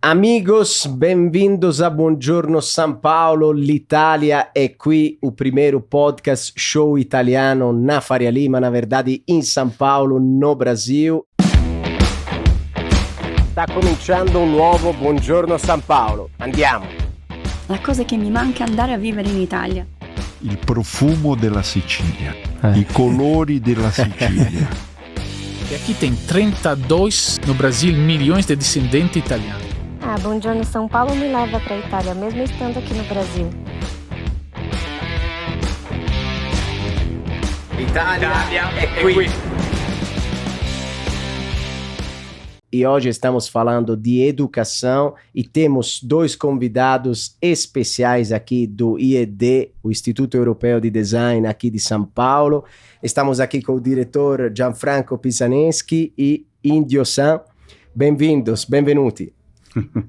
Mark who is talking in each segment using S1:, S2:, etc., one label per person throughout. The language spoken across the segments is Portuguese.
S1: Amigos, bem-vindos a Buongiorno São Paulo, l'Italia è qui, o primeiro podcast show italiano na Faria Lima, na verdade in São Paulo, no Brasil. Sta cominciando un nuovo Buongiorno São Paulo, andiamo!
S2: La cosa che mi manca è andare a vivere in Italia.
S3: Il profumo della Sicilia, i colori della Sicilia.
S4: E aqui tem 32 no Brasil milhões de descendentes italianos.
S5: Buongiorno São Paulo me leva para a Itália, mesmo estando aqui no Brasil.
S1: Itália é qui! E hoje estamos falando de educação e temos dois convidados especiais aqui do IED, o Instituto Europeu de Design aqui de São Paulo. Estamos aqui com o diretor Gianfranco Pisaneschi e Indio San. Bem-vindos, benvenuti.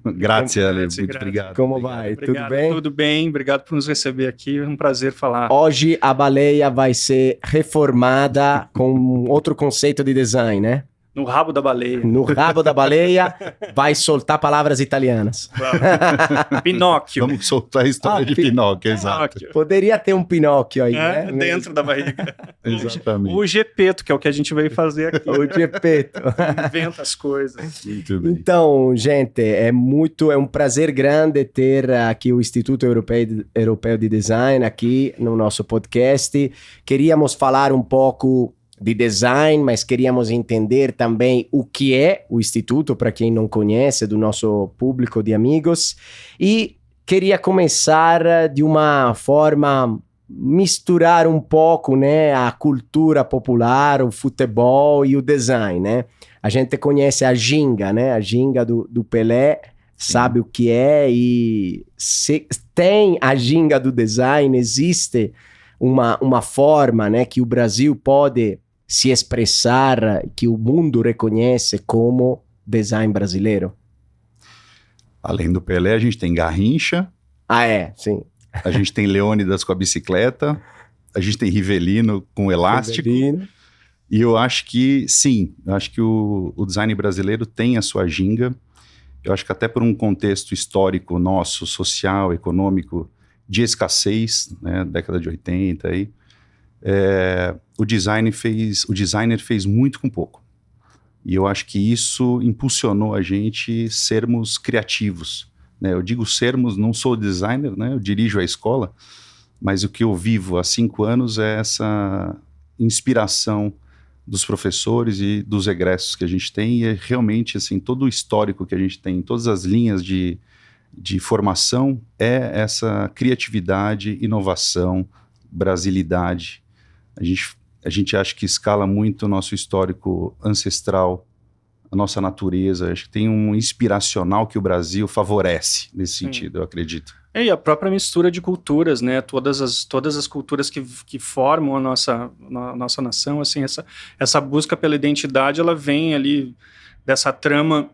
S3: Grazie, Ale, muito obrigado.
S1: Como vai?
S4: Obrigado.
S1: Tudo bem?
S4: Tudo bem, obrigado por nos receber aqui, é um prazer falar.
S1: Hoje a baleia vai ser reformada com outro conceito de design, né?
S4: No rabo da baleia.
S1: No rabo da baleia vai soltar palavras italianas.
S4: Pinóquio.
S3: Vamos soltar a história de Pinóquio, exato.
S1: Poderia ter um Pinóquio aí, né?
S4: Dentro da barriga.
S3: Exatamente.
S4: O Gepeto, que é o que a gente veio fazer aqui.
S1: O Gepeto.
S4: Inventa as coisas.
S3: Muito bem.
S1: Então, gente, é um prazer grande ter aqui o Instituto Europeu de Design aqui no nosso podcast. Queríamos falar um pouco de design, mas queríamos entender também o que é o Instituto, para quem não conhece, do nosso público de amigos. E queria começar de uma forma, misturar um pouco, né, a cultura popular, o futebol e o design, né? A gente conhece a ginga, né? A ginga do Pelé, sabe o que é, e se tem a ginga do design, existe uma forma, né, que o Brasil pode se expressar, que o mundo reconhece como design brasileiro?
S3: Além do Pelé, a gente tem Garrincha.
S1: Sim.
S3: A gente tem Leônidas com a bicicleta. A gente tem Rivelino com o elástico.
S1: Rivelino.
S3: E eu acho que, sim, eu acho que o design brasileiro tem a sua ginga. Eu acho que até por um contexto histórico nosso, social, econômico, de escassez, né, década de 80 aí, o designer fez muito com pouco. E eu acho que isso impulsionou a gente sermos criativos, né? Eu digo sermos, não sou designer, né? Eu dirijo a escola, mas o que eu vivo há 5 anos é essa inspiração dos professores e dos egressos que a gente tem, e é realmente assim, todo o histórico que a gente tem, todas as linhas de formação, é essa criatividade, inovação, brasilidade. A gente acha que escala muito o nosso histórico ancestral, a nossa natureza. Acho que tem um inspiracional que o Brasil favorece nesse sentido, eu acredito.
S4: E a própria mistura de culturas, né? Todas as culturas que formam a nossa nação, assim, essa busca pela identidade, ela vem ali dessa trama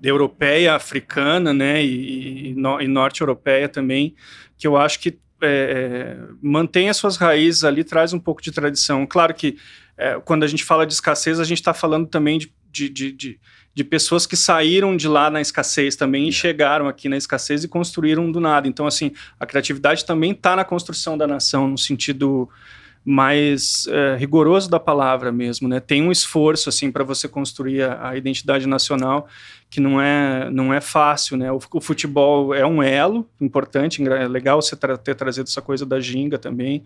S4: europeia, africana, né? E norte-europeia também, que eu acho que mantém as suas raízes ali, traz um pouco de tradição. Claro que quando a gente fala de escassez, a gente está falando também de pessoas que saíram de lá na escassez também e chegaram aqui na escassez e construíram do nada. Então, assim, a criatividade também está na construção da nação, no sentido mais rigoroso da palavra mesmo, né? Tem um esforço, assim, para você construir a identidade nacional, que não é fácil, né? O futebol é um elo importante, é legal você ter trazido essa coisa da ginga também.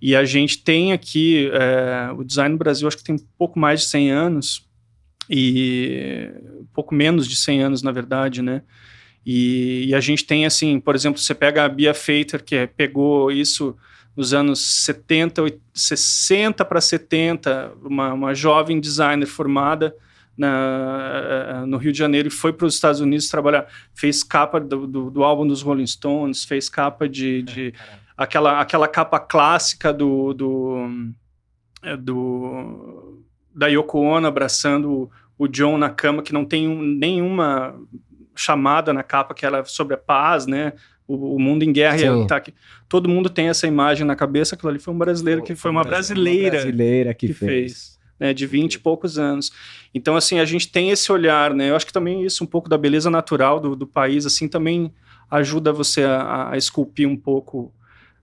S4: E a gente tem aqui, o design no Brasil, acho que tem pouco mais de 100 anos, e pouco menos de 100 anos, na verdade, né? E a gente tem, assim, por exemplo, você pega a Bia Feiter, que pegou isso nos anos 60 para 70, uma jovem designer formada no Rio de Janeiro, e foi para os Estados Unidos trabalhar, fez capa do álbum dos Rolling Stones, fez capa aquela capa clássica da Yoko Ono abraçando o John na cama, que não tem nenhuma chamada na capa, que era sobre a paz, né? O mundo em guerra, e tá aqui. Todo mundo tem essa imagem na cabeça. Aquilo ali foi um brasileiro, que foi uma brasileira
S1: que fez.
S4: né, de 20 e poucos anos. Então, assim, a gente tem esse olhar, né? Eu acho que também isso, um pouco da beleza natural do país, assim, também ajuda você a esculpir um pouco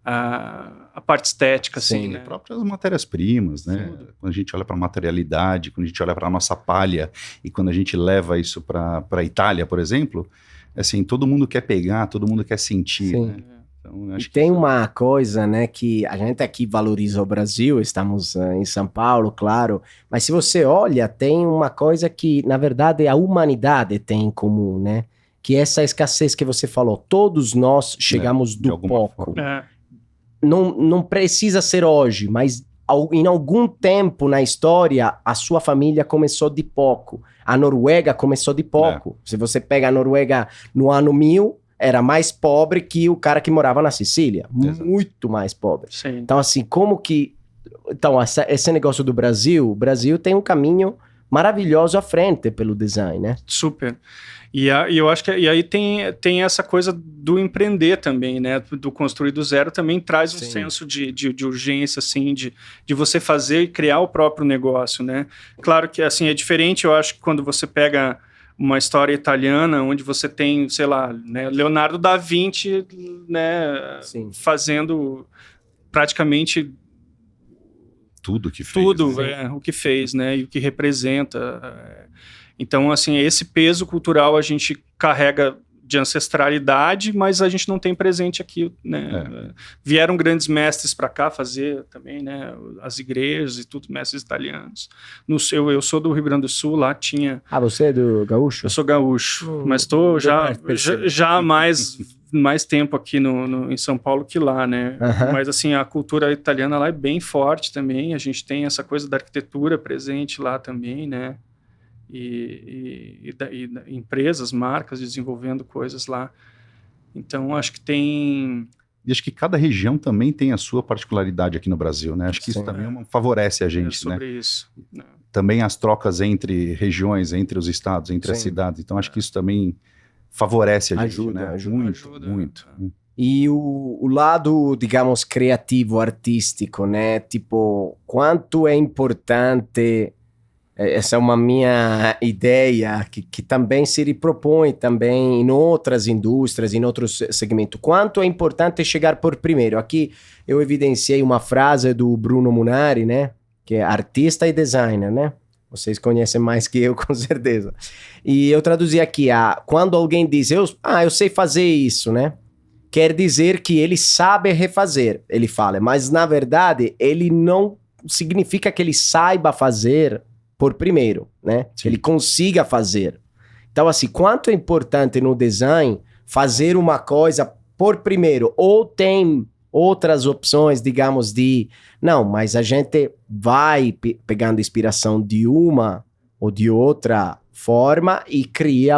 S4: a parte estética, assim,
S1: Sim,
S4: né?
S3: As próprias matérias-primas, né? Quando a gente olha para a materialidade, quando a gente olha para a nossa palha e quando a gente leva isso para a Itália, por exemplo, assim, todo mundo quer pegar, todo mundo quer sentir,
S1: Sim.
S3: né? Então,
S1: E
S3: acho que
S1: tem
S3: isso-
S1: uma coisa, né, que a gente aqui valoriza o Brasil, estamos em São Paulo, claro, mas se você olha, tem uma coisa que, na verdade, a humanidade tem em comum, né? Que é essa escassez que você falou. Todos nós chegamos
S3: de
S1: do
S3: alguma
S1: pouco.
S3: forma.
S4: É,
S1: Não precisa ser hoje, mas em algum tempo na história, a sua família começou de pouco. A Noruega começou de pouco. Se você pega a Noruega no ano 1000, era mais pobre que o cara que morava na Sicília.
S3: Exato.
S1: Muito mais pobre.
S4: sim.
S1: Então, assim, como que... Então, esse negócio do Brasil, o Brasil tem um caminho maravilhoso à frente pelo design, né?
S4: Super. E eu acho que e aí tem essa coisa do empreender também, né? Do construir do zero também traz um
S1: Sim.
S4: senso de urgência, assim, de você fazer e criar o próprio negócio, né? Claro que, assim, é diferente, eu acho que quando você pega uma história italiana, onde você tem, sei lá, né, Leonardo da Vinci, né,
S1: Sim.
S4: fazendo praticamente
S3: tudo que fez.
S4: tudo
S3: né?
S4: o que fez, né, e o que representa. Então, assim, esse peso cultural a gente carrega de ancestralidade, mas a gente não tem presente aqui, né? Vieram grandes mestres para cá fazer também, né? As igrejas e tudo, mestres italianos. Eu sou do Rio Grande do Sul, lá tinha...
S1: Ah, você é do Gaúcho?
S4: Eu sou gaúcho, mas estou já há mais tempo aqui em São Paulo que lá, né?
S1: Aham.
S4: Mas, assim, a cultura italiana lá é bem forte também. A gente tem essa coisa da arquitetura presente lá também, né? E empresas, marcas desenvolvendo coisas lá. Então, acho que tem...
S3: E acho que cada região também tem a sua particularidade aqui no Brasil, né? Acho que
S1: Sim.
S3: isso também favorece a gente,
S4: sobre
S3: né?
S4: isso. Né?
S3: Também as trocas entre regiões, entre os estados, entre as
S1: Sim.
S3: cidades. Então, acho que isso também favorece a gente,
S1: Ajuda,
S3: né?
S1: ajuda.
S3: Muito, muito.
S1: E o lado, digamos, criativo, artístico, né? Tipo, quanto é importante... Essa é uma minha ideia que também se propõe também em outras indústrias, em outros segmentos. Quanto é importante chegar por primeiro? Aqui eu evidenciei uma frase do Bruno Munari, né? Que é artista e designer, né? Vocês conhecem mais que eu, com certeza. E eu traduzi aqui, quando alguém diz, eu sei fazer isso, né? Quer dizer que ele sabe refazer, ele fala. Mas, na verdade, ele não significa que ele saiba fazer por primeiro, né? Que ele consiga fazer. Então, assim, quanto é importante no design fazer uma coisa por primeiro, ou tem outras opções, digamos, não, mas a gente vai pegando inspiração de uma ou de outra forma e cria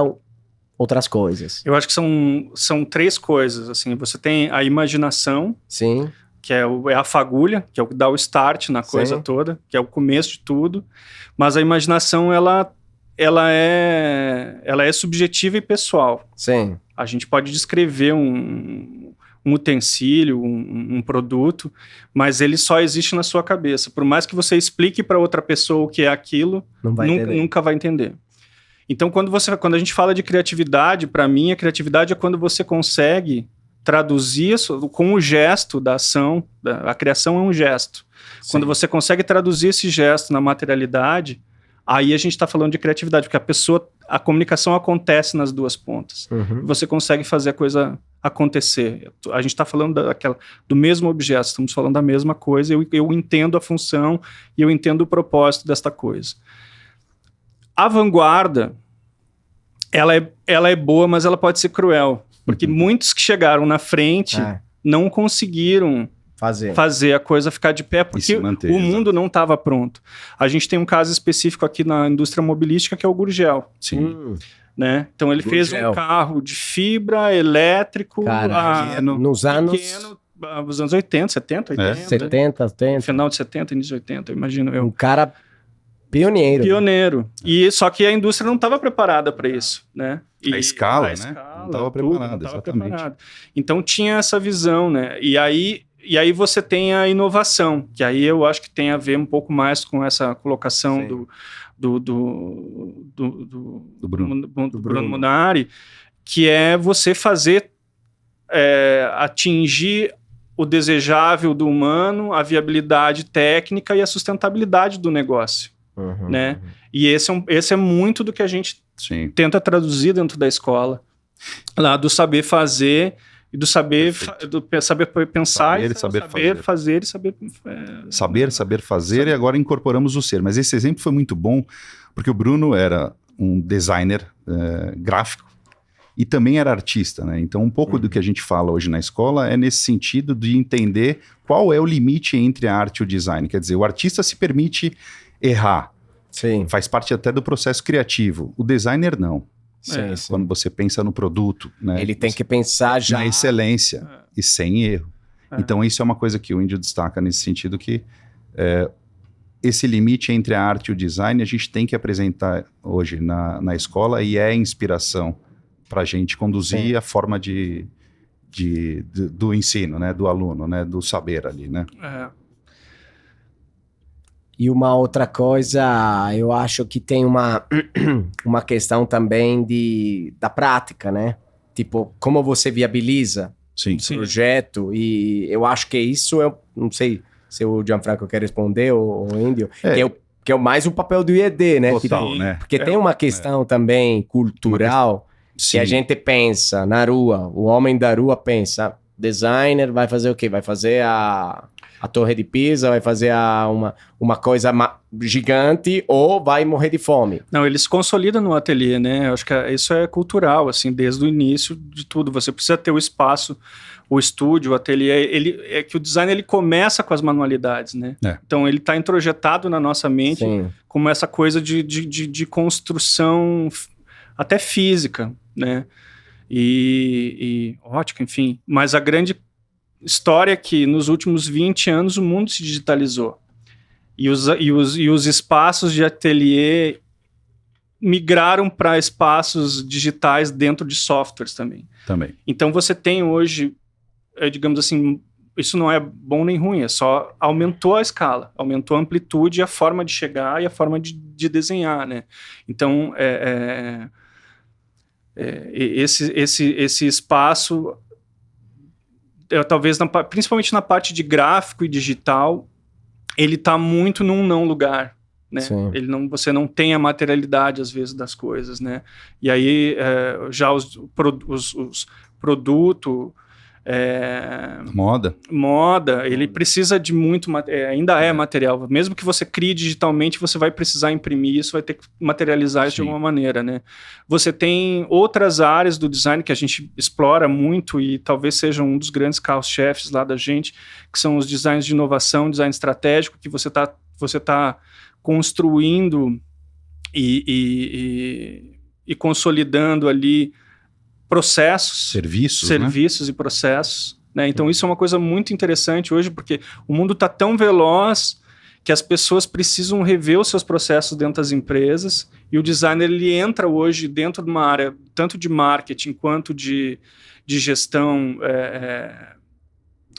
S1: outras coisas.
S4: Eu acho que são três coisas, assim. Você tem a imaginação,
S1: Sim.
S4: que é a fagulha, que é o que dá o start na coisa toda, que é o começo de tudo. Mas a imaginação, ela é subjetiva e pessoal.
S1: Sim.
S4: A gente pode descrever um utensílio, um produto, mas ele só existe na sua cabeça. Por mais que você explique para outra pessoa o que é aquilo, nunca vai entender. Então, quando a gente fala de criatividade, para mim, a criatividade é quando você consegue traduzir isso com o gesto da ação. A criação é um gesto. Sim. Quando você consegue traduzir esse gesto na materialidade, aí a gente está falando de criatividade, porque a comunicação acontece nas duas pontas.
S1: Uhum.
S4: Você consegue fazer a coisa acontecer. A gente está falando do mesmo objeto, estamos falando da mesma coisa, eu entendo a função e eu entendo o propósito desta coisa. A vanguarda, ela é boa, mas ela pode ser cruel. Porque muitos que chegaram na frente não conseguiram fazer a coisa ficar de pé, porque o mundo não estava pronto. A gente tem um caso específico aqui na indústria mobilística, que é o Gurgel.
S3: Sim.
S4: Né? Então ele fez um carro de fibra, elétrico,
S1: nos anos
S4: 80, 70, 80.
S1: 70, 80.
S4: Final de 70, início de 80, imagino eu.
S1: Um cara pioneiro.
S4: E só que a indústria não estava preparada para isso, né?
S3: A escala, né? Não estava preparada, exatamente.
S4: Então tinha essa visão, né? E aí E aí você tem a inovação, que aí eu acho que tem a ver um pouco mais com essa colocação do Bruno Munari, que é você fazer atingir o desejável do humano, a viabilidade técnica e a sustentabilidade do negócio, né? E esse é muito do que a gente tenta traduzir dentro da escola, lá do saber fazer e do saber pensar, saber fazer e
S3: saber fazer, e agora incorporamos o ser. Mas esse exemplo foi muito bom, porque o Bruno era um designer gráfico e também era artista, né? Então um pouco do que a gente fala hoje na escola é nesse sentido de entender qual é o limite entre a arte e o design. Quer dizer, o artista se permite errar, faz parte até do processo criativo. O designer não. Sim. Quando você pensa no produto, né?
S1: Ele tem que pensar já
S3: na excelência e sem erro. Então isso é uma coisa que o Índio destaca nesse sentido, que esse limite entre a arte e o design a gente tem que apresentar hoje na escola, e é inspiração para a gente conduzir a forma do ensino, né? Do aluno, né? Do saber ali, né?
S1: E uma outra coisa, eu acho que tem uma questão também da prática, né? Tipo, como você viabiliza o projeto, e eu acho que isso não sei se o Gianfranco quer responder, ou o Índio, que é mais o papel do IED, né?
S3: Total,
S1: tipo,
S3: né?
S1: Porque tem uma questão também cultural, que a gente pensa na rua, o homem da rua pensa, designer vai fazer o quê? Vai fazer a Torre de Pisa, vai fazer uma coisa gigante, ou vai morrer de fome.
S4: Não, ele se consolida no ateliê, né? Eu acho que isso é cultural, assim, desde o início de tudo. Você precisa ter o espaço, o estúdio, o ateliê. É que o design ele começa com as manualidades, né? Então ele está introjetado na nossa mente como essa coisa de construção até física, né? E ótica, enfim. Mas a grande história é que nos últimos 20 anos o mundo se digitalizou. E os espaços de ateliê migraram para espaços digitais dentro de softwares também. Então você tem hoje, digamos assim, isso não é bom nem ruim, é só aumentou a escala, aumentou a amplitude e a forma de chegar e a forma de desenhar, né? Então, esse espaço, talvez, principalmente na parte de gráfico e digital, ele está muito num não lugar, né? Você não tem a materialidade, às vezes, das coisas, né? E aí, já os produtos... Moda, ele precisa de muito ainda é material, mesmo que você crie digitalmente, você vai precisar imprimir isso, vai ter que materializar isso de alguma maneira, né? Você tem outras áreas do design que a gente explora muito e talvez seja um dos grandes carros-chefes lá da gente, que são os designs de inovação, design estratégico, que você tá construindo e consolidando ali processos, serviços, né? E processos, né? Então isso é uma coisa muito interessante hoje, porque o mundo está tão veloz que as pessoas precisam rever os seus processos dentro das empresas, e o designer ele entra hoje dentro de uma área tanto de marketing quanto de gestão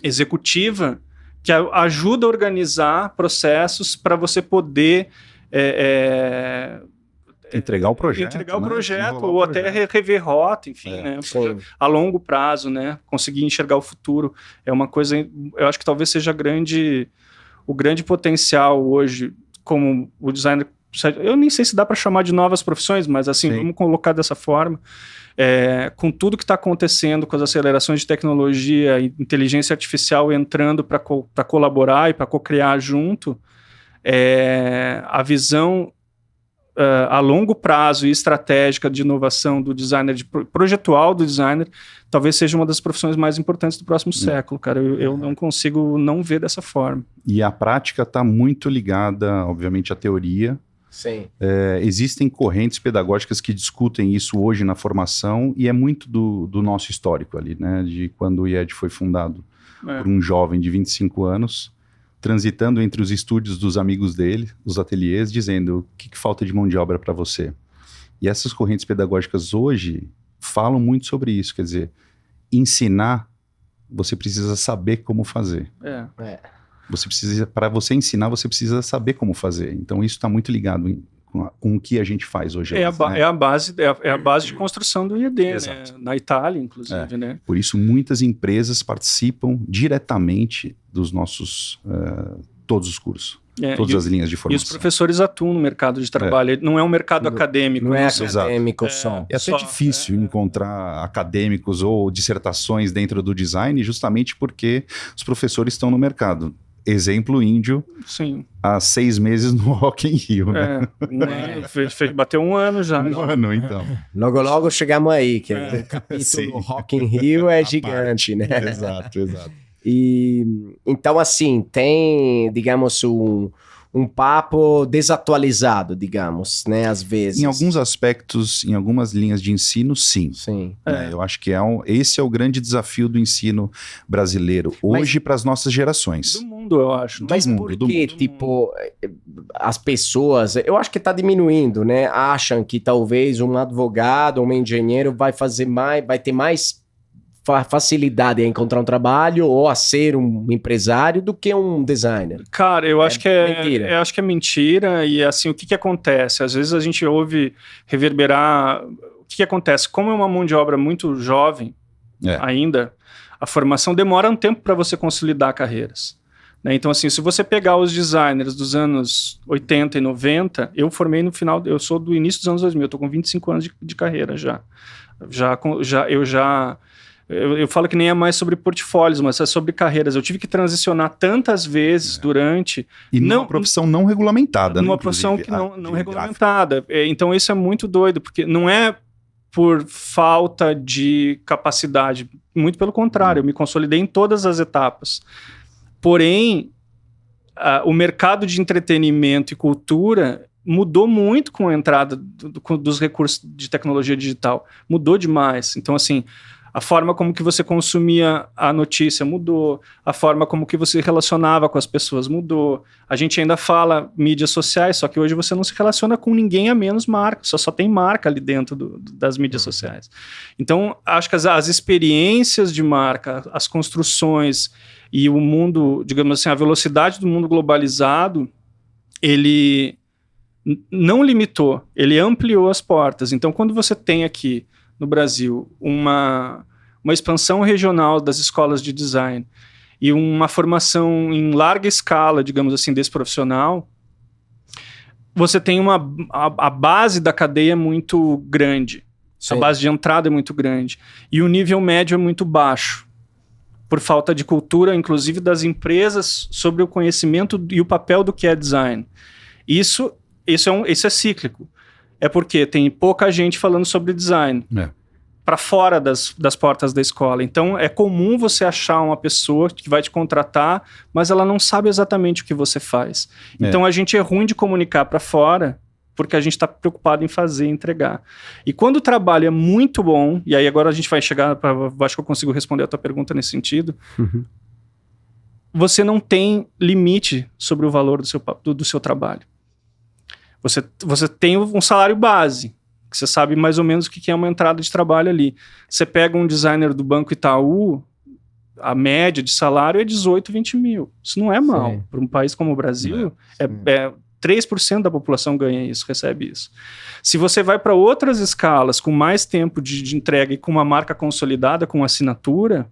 S4: executiva, que ajuda a organizar processos para você poder
S3: entregar o projeto,
S4: ou até rever rota, enfim, né? A longo prazo, né? Conseguir enxergar o futuro é uma coisa, eu acho que talvez seja o grande potencial hoje, como o designer, eu nem sei se dá para chamar de novas profissões, mas assim, vamos colocar dessa forma, com tudo que está acontecendo, com as acelerações de tecnologia, inteligência artificial entrando para colaborar e para co-criar junto, a visão a longo prazo e estratégica de inovação do designer, projetual do designer, talvez seja uma das profissões mais importantes do próximo século, cara. Eu não consigo não ver dessa forma.
S3: E a prática está muito ligada, obviamente, à teoria. Existem correntes pedagógicas que discutem isso hoje na formação, e é muito do nosso histórico ali, né? De quando o IED foi fundado por um jovem de 25 anos, transitando entre os estúdios dos amigos dele, os ateliês, dizendo: o que falta de mão de obra para você? E essas correntes pedagógicas hoje falam muito sobre isso, quer dizer, ensinar você precisa saber como fazer. Para você ensinar, você precisa saber como fazer. Então, isso está muito ligado com o que a gente faz hoje.
S4: É a base de construção do IED, né? Na Itália, inclusive. Né?
S3: Por isso, muitas empresas participam diretamente dos nossos, todos os cursos. Todas as linhas de formação.
S4: E os professores atuam no mercado de trabalho. Não é um mercado acadêmico.
S1: Não é acadêmico só.
S3: É até difícil encontrar acadêmicos ou dissertações dentro do design, justamente porque os professores estão no mercado. Exemplo índio,
S4: sim,
S3: há 6 meses no Rock in Rio. Né?
S4: Bateu 1 ano já.
S3: Um ano, então.
S1: Logo chegamos aí, que o capítulo Rock in Rio é gigante, né?
S3: Exato.
S1: E então, assim, tem, digamos, um papo desatualizado, digamos, né, às vezes.
S3: Em alguns aspectos, em algumas linhas de ensino, sim. Eu acho que esse é o grande desafio do ensino brasileiro hoje para as nossas gerações.
S4: Do mundo, eu acho.
S1: Mas por que, tipo, as pessoas, eu acho que está diminuindo, né? Acham que talvez um advogado, um engenheiro vai ter mais facilidade a encontrar um trabalho ou a ser um empresário do que um designer.
S4: Cara, eu acho que mentira. Eu acho que é mentira. E assim, o que acontece? Às vezes a gente ouve reverberar. O que acontece? Como é uma mão de obra muito jovem ainda, a formação demora um tempo para você consolidar carreiras. Né? Então, assim, se você pegar os designers dos anos 80 e 90, eu formei no final, eu sou do início dos anos 2000, eu estou com 25 anos de carreira já. Eu falo que nem é mais sobre portfólios, mas é sobre carreiras. Eu tive que transicionar tantas vezes durante...
S3: E numa profissão não regulamentada.
S4: Numa profissão que não regulamentada. Então isso é muito doido, porque não é por falta de capacidade. Muito pelo contrário, eu me consolidei em todas as etapas. Porém, o mercado de entretenimento e cultura mudou muito com a entrada dos recursos de tecnologia digital. Mudou demais. Então, assim... A forma como que você consumia a notícia mudou, a forma como que você relacionava com as pessoas mudou. A gente ainda fala mídias sociais, só que hoje você não se relaciona com ninguém a menos marca, só tem marca ali dentro das mídias sociais. Então, acho que as experiências de marca, as construções e o mundo, digamos assim, a velocidade do mundo globalizado, ele não limitou, ele ampliou as portas. Então, quando você tem aqui no Brasil, uma expansão regional das escolas de design e uma formação em larga escala, digamos assim, desse profissional, você tem a base da cadeia é muito grande. Sim. A base de entrada é muito grande. E o nível médio é muito baixo, por falta de cultura, inclusive das empresas, sobre o conhecimento e o papel do que é design. Isso é cíclico. É porque tem pouca gente falando sobre design para fora das portas da escola. Então, é comum você achar uma pessoa que vai te contratar, mas ela não sabe exatamente o que você faz. Então, a gente é ruim de comunicar para fora porque a gente está preocupado em fazer e entregar. E quando o trabalho é muito bom, e aí agora a gente vai chegar, acho que eu consigo responder a tua pergunta nesse sentido, você não tem limite sobre o valor do seu trabalho. Você tem um salário base, que você sabe mais ou menos o que é uma entrada de trabalho ali. Você pega um designer do Banco Itaú, a média de salário é 18, 20 mil. Isso não é mal. Para um país como o Brasil, 3% da população ganha isso, recebe isso. Se você vai para outras escalas, com mais tempo de entrega e com uma marca consolidada, com assinatura,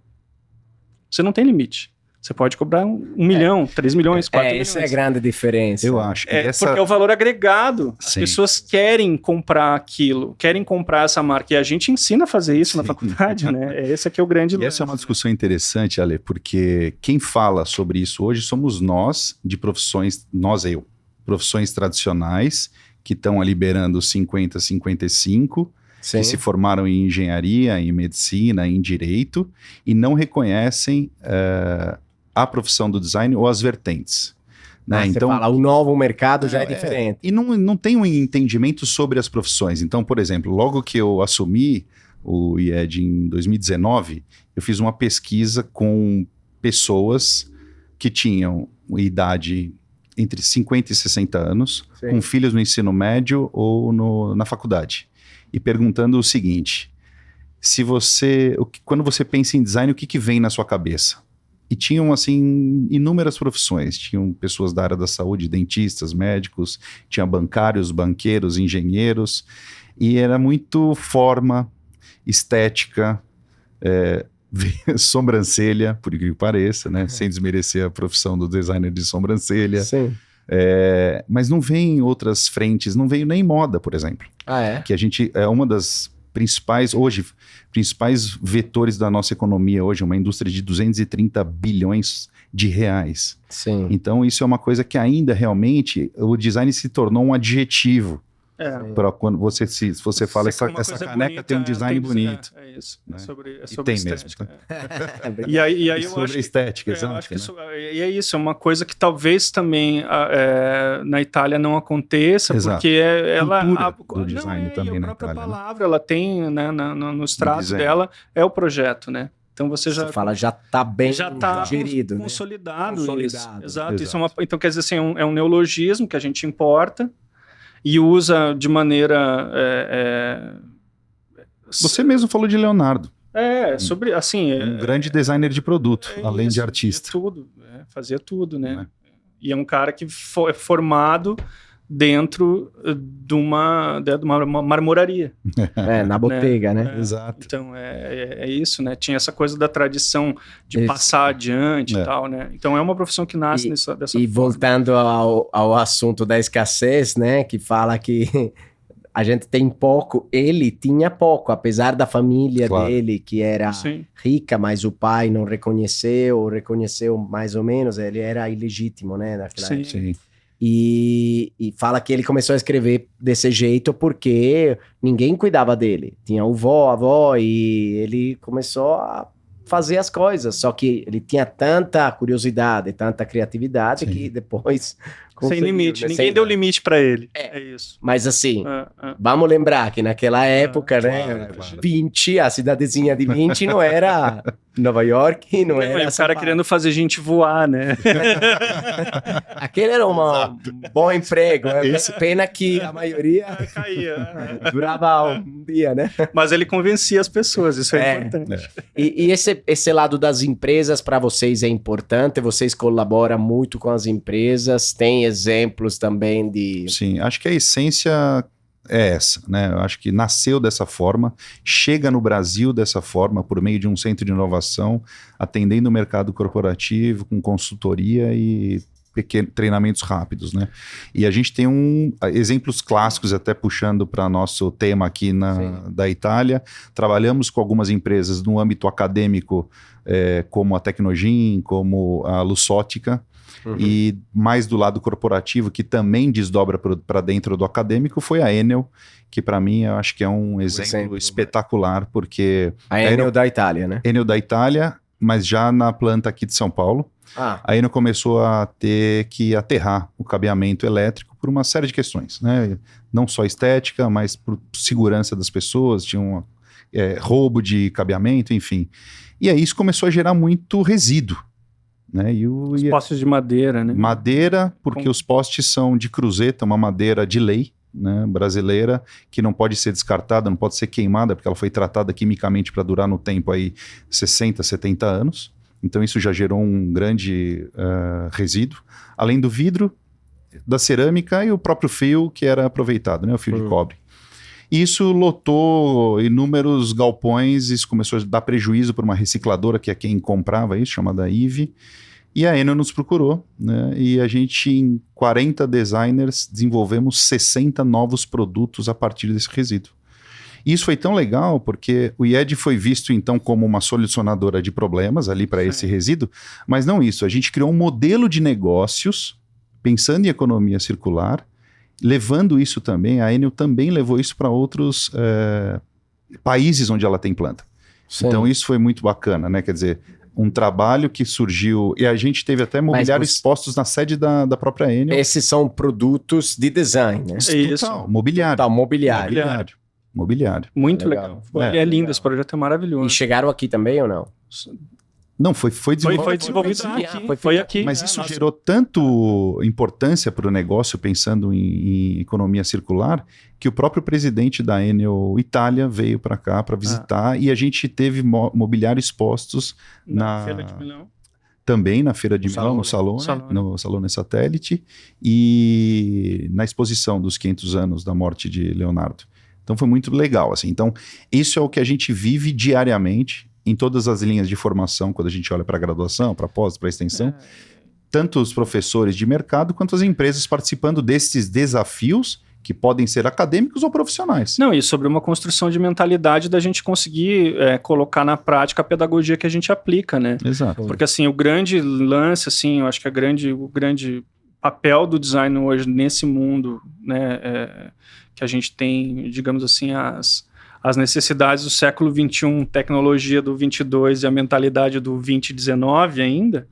S4: você não tem limite. Você pode cobrar 1 milhão, 3 milhões, 4 milhões.
S1: Essa é a grande diferença.
S3: Eu acho.
S4: Porque é o valor agregado. As pessoas querem comprar aquilo, querem comprar essa marca. E a gente ensina a fazer isso na faculdade, né? Esse aqui é o grande lance.
S3: Essa é uma discussão interessante, Ale, porque quem fala sobre isso hoje somos nós, de profissões, profissões tradicionais, que estão liberando 50, 55, que se formaram em engenharia, em medicina, em direito, e não reconhecem a profissão do design ou as vertentes. Né?
S1: Então, você fala, o novo mercado já é diferente.
S3: E não tem um entendimento sobre as profissões. Então, por exemplo, logo que eu assumi o IED em 2019, eu fiz uma pesquisa com pessoas que tinham idade entre 50 e 60 anos, com filhos no ensino médio ou na faculdade. E perguntando o seguinte: quando você pensa em design, o que vem na sua cabeça? E tinham, assim, inúmeras profissões. Tinham pessoas da área da saúde, dentistas, médicos, tinha bancários, banqueiros, engenheiros. E era muito forma, estética, sobrancelha, por incrível que pareça, né? Sem desmerecer a profissão do designer de sobrancelha.
S1: Sim.
S3: Mas não vem outras frentes, não veio nem moda, por exemplo.
S1: Ah, é?
S3: Que a gente é uma das principais vetores da nossa economia hoje, uma indústria de 230 bilhões de reais.
S1: Sim.
S3: Então isso é uma coisa que ainda realmente o design se tornou um adjetivo. Para quando você fala essa caneca bonita, tem um design bonito.
S4: É isso.
S3: Né?
S4: É sobre
S3: e tem
S4: estética.
S3: Mesmo.
S4: E aí eu
S3: sobre
S4: acho
S3: estética,
S4: eu
S3: exato.
S4: acho que e é isso, é uma coisa que talvez também na Itália não aconteça,
S3: exato.
S4: Porque ela
S3: do design também
S4: a
S3: na
S4: própria
S3: Itália,
S4: palavra, ela tem, né, no extrato dela, é o projeto, né? Então você
S1: fala, já está bem gerido,
S4: consolidado.
S1: Né?
S4: Isso. Exato. Isso então quer dizer assim, é um neologismo que a gente importa e usa de maneira...
S3: Você mesmo falou de Leonardo.
S4: Sobre, assim...
S3: Um grande designer de produto, além de artista.
S4: Fazia tudo, né? E é um cara que é formado dentro de uma marmoraria.
S1: Na botega, né?
S3: Exato.
S4: Então, é isso, né? Tinha essa coisa da tradição de passar adiante e tal, né? Então, é uma profissão que nasce dessa forma.
S1: E voltando ao assunto da escassez, né? Que fala que a gente tem pouco, ele tinha pouco, apesar da família dele, que era rica, mas o pai não reconheceu, ou reconheceu mais ou menos, ele era ilegítimo, né? Naquela época.
S3: Sim.
S1: E fala que ele começou a escrever desse jeito porque ninguém cuidava dele. Tinha o vó, a avó, e ele começou a fazer as coisas. Só que ele tinha tanta curiosidade, tanta criatividade que depois...
S4: Sem limite, né? Ninguém deu limite para ele. É isso.
S1: Mas assim, vamos lembrar que naquela época, né, 20, a cidadezinha de 20 não era Nova York, não era...
S4: O cara querendo fazer gente voar, né?
S1: Aquele era um bom emprego, né? Pena que a maioria
S4: caía.
S1: Durava um dia, né?
S4: Mas ele convencia as pessoas, isso é importante.
S1: E esse lado das empresas para vocês é importante? Vocês colaboram muito com as empresas? Tem exemplos também de...
S3: Sim, acho que a essência é essa, né? Eu acho que nasceu dessa forma, chega no Brasil dessa forma, por meio de um centro de inovação, atendendo o mercado corporativo, com consultoria e treinamentos rápidos, né? E a gente tem exemplos clássicos, até puxando para nosso tema aqui da Itália. Trabalhamos com algumas empresas no âmbito acadêmico, como a Tecnogin, como a Luxottica, e mais do lado corporativo, que também desdobra para dentro do acadêmico, foi a Enel, que para mim eu acho que é um exemplo espetacular, porque...
S1: A Enel da Itália, né?
S3: Enel da Itália, mas já na planta aqui de São Paulo. A Enel começou a ter que aterrar o cabeamento elétrico por uma série de questões, né? Não só estética, mas por segurança das pessoas, tinha roubo de cabeamento, enfim. E aí isso começou a gerar muito resíduo. Né?
S4: Os postes de madeira, né?
S3: Madeira, porque os postes são de cruzeta, uma madeira de lei, né, brasileira, que não pode ser descartada, não pode ser queimada, porque ela foi tratada quimicamente para durar no tempo aí 60, 70 anos. Então isso já gerou um grande resíduo. Além do vidro, da cerâmica e o próprio fio que era aproveitado, né, o fio de cobre. Isso lotou inúmeros galpões, isso começou a dar prejuízo para uma recicladora, que é quem comprava isso, chamada IVE, e a Enel nos procurou, né? E a gente, em 40 designers, desenvolvemos 60 novos produtos a partir desse resíduo. E isso foi tão legal, porque o IED foi visto, então, como uma solucionadora de problemas ali para esse resíduo, mas não isso, a gente criou um modelo de negócios, pensando em economia circular, levando isso também, a Enel também levou isso para outros países onde ela tem planta. Sim. Então isso foi muito bacana, né? Quer dizer, um trabalho que surgiu, e a gente teve até mobiliário expostos na sede da própria Enel.
S1: Esses são produtos de design, né?
S3: Isso. Mobiliário.
S1: Total, mobiliário.
S3: Mobiliário.
S4: Muito legal. É lindo, esse projeto é maravilhoso.
S1: E chegaram aqui também ou não?
S3: Não, foi desenvolvido.
S4: Foi desenvolvido aqui. Foi aqui.
S3: Mas isso gerou tanto importância para o negócio, pensando em economia circular, que o próprio presidente da Enel Itália veio para cá para visitar e a gente teve mobiliário expostos
S4: na Feira de Milão.
S3: Também na Feira de Milão, no Salone Satellite, e na exposição dos 500 anos da morte de Leonardo. Então foi muito legal, assim. Então isso é o que a gente vive diariamente em todas as linhas de formação, quando a gente olha para a graduação, para a pós, para a extensão, tanto os professores de mercado quanto as empresas participando desses desafios que podem ser acadêmicos ou profissionais.
S4: Não, e sobre uma construção de mentalidade da gente conseguir colocar na prática a pedagogia que a gente aplica, né?
S3: Exato.
S4: Porque, assim, o grande lance, assim, eu acho que o grande papel do design hoje nesse mundo, né, que a gente tem, digamos assim, as necessidades do século XXI, tecnologia do 22 e a mentalidade do 2019 ainda,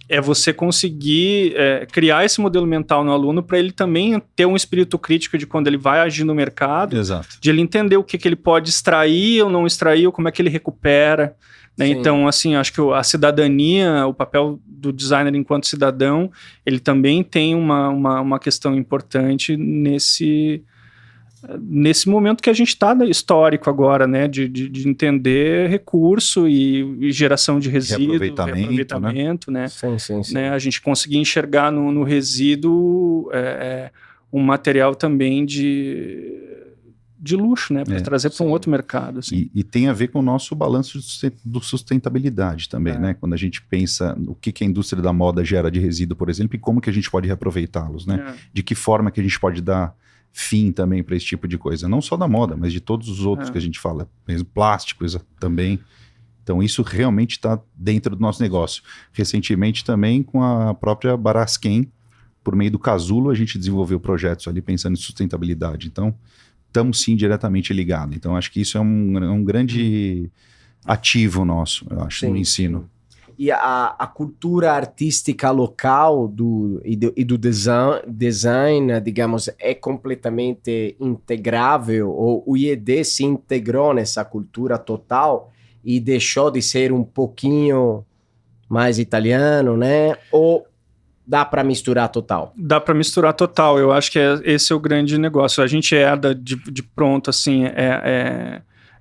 S4: é você conseguir criar esse modelo mental no aluno para ele também ter um espírito crítico de quando ele vai agir no mercado,
S3: Exato.
S4: de ele entender o que ele pode extrair ou não extrair, ou como é que ele recupera. Né? Então, assim, acho que a cidadania, o papel do designer enquanto cidadão, ele também tem uma questão importante nesse momento que a gente está histórico agora, né, de entender recurso e geração de resíduo, reaproveitamento, né?
S1: Sim.
S4: Né? A gente conseguir enxergar no resíduo um material também de luxo, né, para trazer para um outro mercado. Assim.
S3: E tem a ver com o nosso balanço de sustentabilidade também, né? Quando a gente pensa o que a indústria da moda gera de resíduo, por exemplo, e como que a gente pode reaproveitá-los, né? De que forma que a gente pode dar fim também para esse tipo de coisa, não só da moda, mas de todos os outros que a gente fala, mesmo plásticos também. Então isso realmente está dentro do nosso negócio. Recentemente também com a própria Braskem, por meio do Casulo, a gente desenvolveu projetos ali pensando em sustentabilidade. Então estamos sim diretamente ligados. Então acho que isso é um grande ativo nosso, eu acho, no ensino.
S1: E a cultura artística local e do design, digamos, é completamente integrável, ou o IED se integrou nessa cultura total e deixou de ser um pouquinho mais italiano, né? Ou dá para misturar total?
S4: Dá para misturar total, eu acho que esse é o grande negócio. A gente herda de pronto, assim,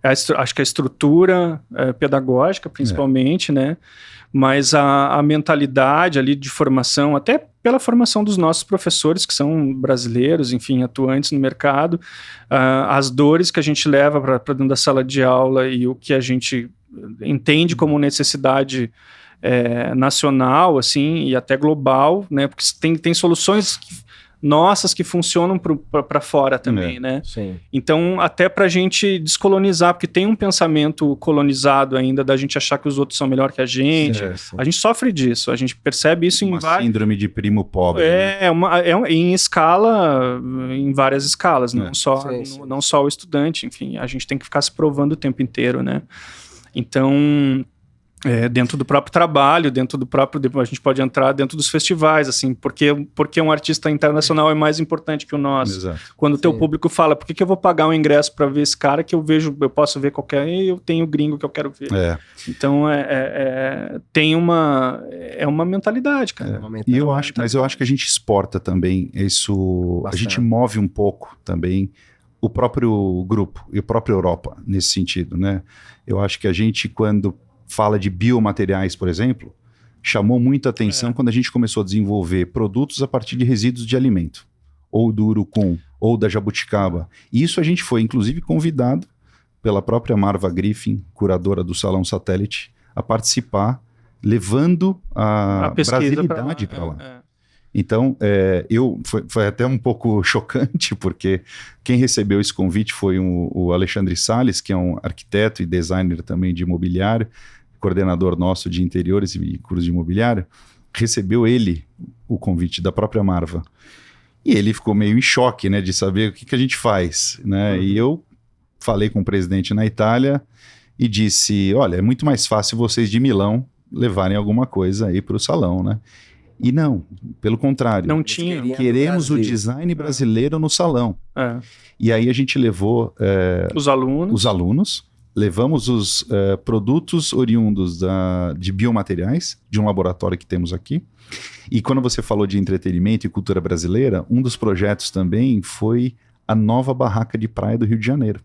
S4: acho que a estrutura pedagógica, principalmente, né? Mas a mentalidade ali de formação, até pela formação dos nossos professores, que são brasileiros, enfim, atuantes no mercado, as dores que a gente leva para dentro da sala de aula e o que a gente entende como necessidade nacional, assim, e até global, né? Porque tem soluções nossas que funcionam para fora também, né?
S1: Sim.
S4: Então, até para a gente descolonizar, porque tem um pensamento colonizado ainda da gente achar que os outros são melhor que a gente.
S1: Sim.
S4: A gente sofre disso, a gente percebe isso
S3: uma síndrome de primo pobre.
S4: Em escala, em várias escalas, não só o estudante, enfim, a gente tem que ficar se provando o tempo inteiro, né? Então, dentro do próprio trabalho, a gente pode entrar dentro dos festivais, assim, porque um artista internacional é mais importante que o nosso.
S3: Exato.
S4: Quando o teu público fala, por que eu vou pagar um ingresso para ver esse cara que eu posso ver qualquer, eu tenho gringo que eu quero ver. Então, tem uma mentalidade, cara.
S3: E eu acho que a gente exporta também isso, bastante. A gente move um pouco também o próprio grupo e a própria Europa nesse sentido, né? Eu acho que a gente, quando fala de biomateriais, por exemplo, chamou muita atenção quando a gente começou a desenvolver produtos a partir de resíduos de alimento, ou do urucum, ou da jabuticaba. E isso a gente foi, inclusive, convidado pela própria Marva Griffin, curadora do Salão Satélite, a participar, levando a brasilidade para lá. Então, foi até um pouco chocante, porque quem recebeu esse convite foi o Alexandre Salles, que é um arquiteto e designer também de imobiliário, coordenador nosso de interiores e curso de imobiliário, recebeu ele o convite da própria Marva. E ele ficou meio em choque, né, de saber o que a gente faz, né? E eu falei com o presidente na Itália e disse, olha, é muito mais fácil vocês de Milão levarem alguma coisa aí para o salão, né? E não, pelo contrário.
S4: Não tinha.
S3: Queremos o design brasileiro no salão. E aí a gente levou
S4: os alunos
S3: levamos os produtos oriundos de biomateriais, de um laboratório que temos aqui. E quando você falou de entretenimento e cultura brasileira, um dos projetos também foi a nova barraca de praia do Rio de Janeiro.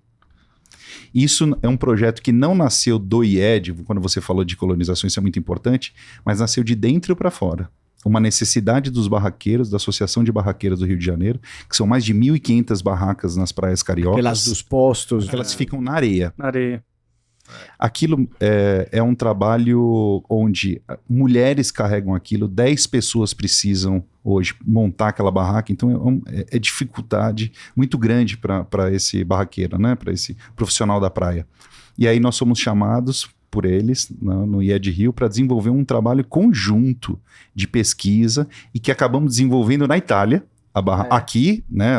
S3: Isso é um projeto que não nasceu do IED, quando você falou de colonização, isso é muito importante, mas nasceu de dentro para fora. Uma necessidade dos barraqueiros, da Associação de Barraqueiros do Rio de Janeiro, que são mais de 1.500 barracas nas praias cariocas.
S1: Aquelas dos postos.
S3: Elas ficam na areia.
S4: Na areia.
S3: Aquilo é um trabalho onde mulheres carregam aquilo, 10 pessoas precisam hoje montar aquela barraca, então é dificuldade muito grande para esse barraqueiro, né? Para esse profissional da praia. E aí nós somos chamados por eles no IED Rio para desenvolver um trabalho conjunto de pesquisa e que acabamos desenvolvendo na Itália, aqui, né?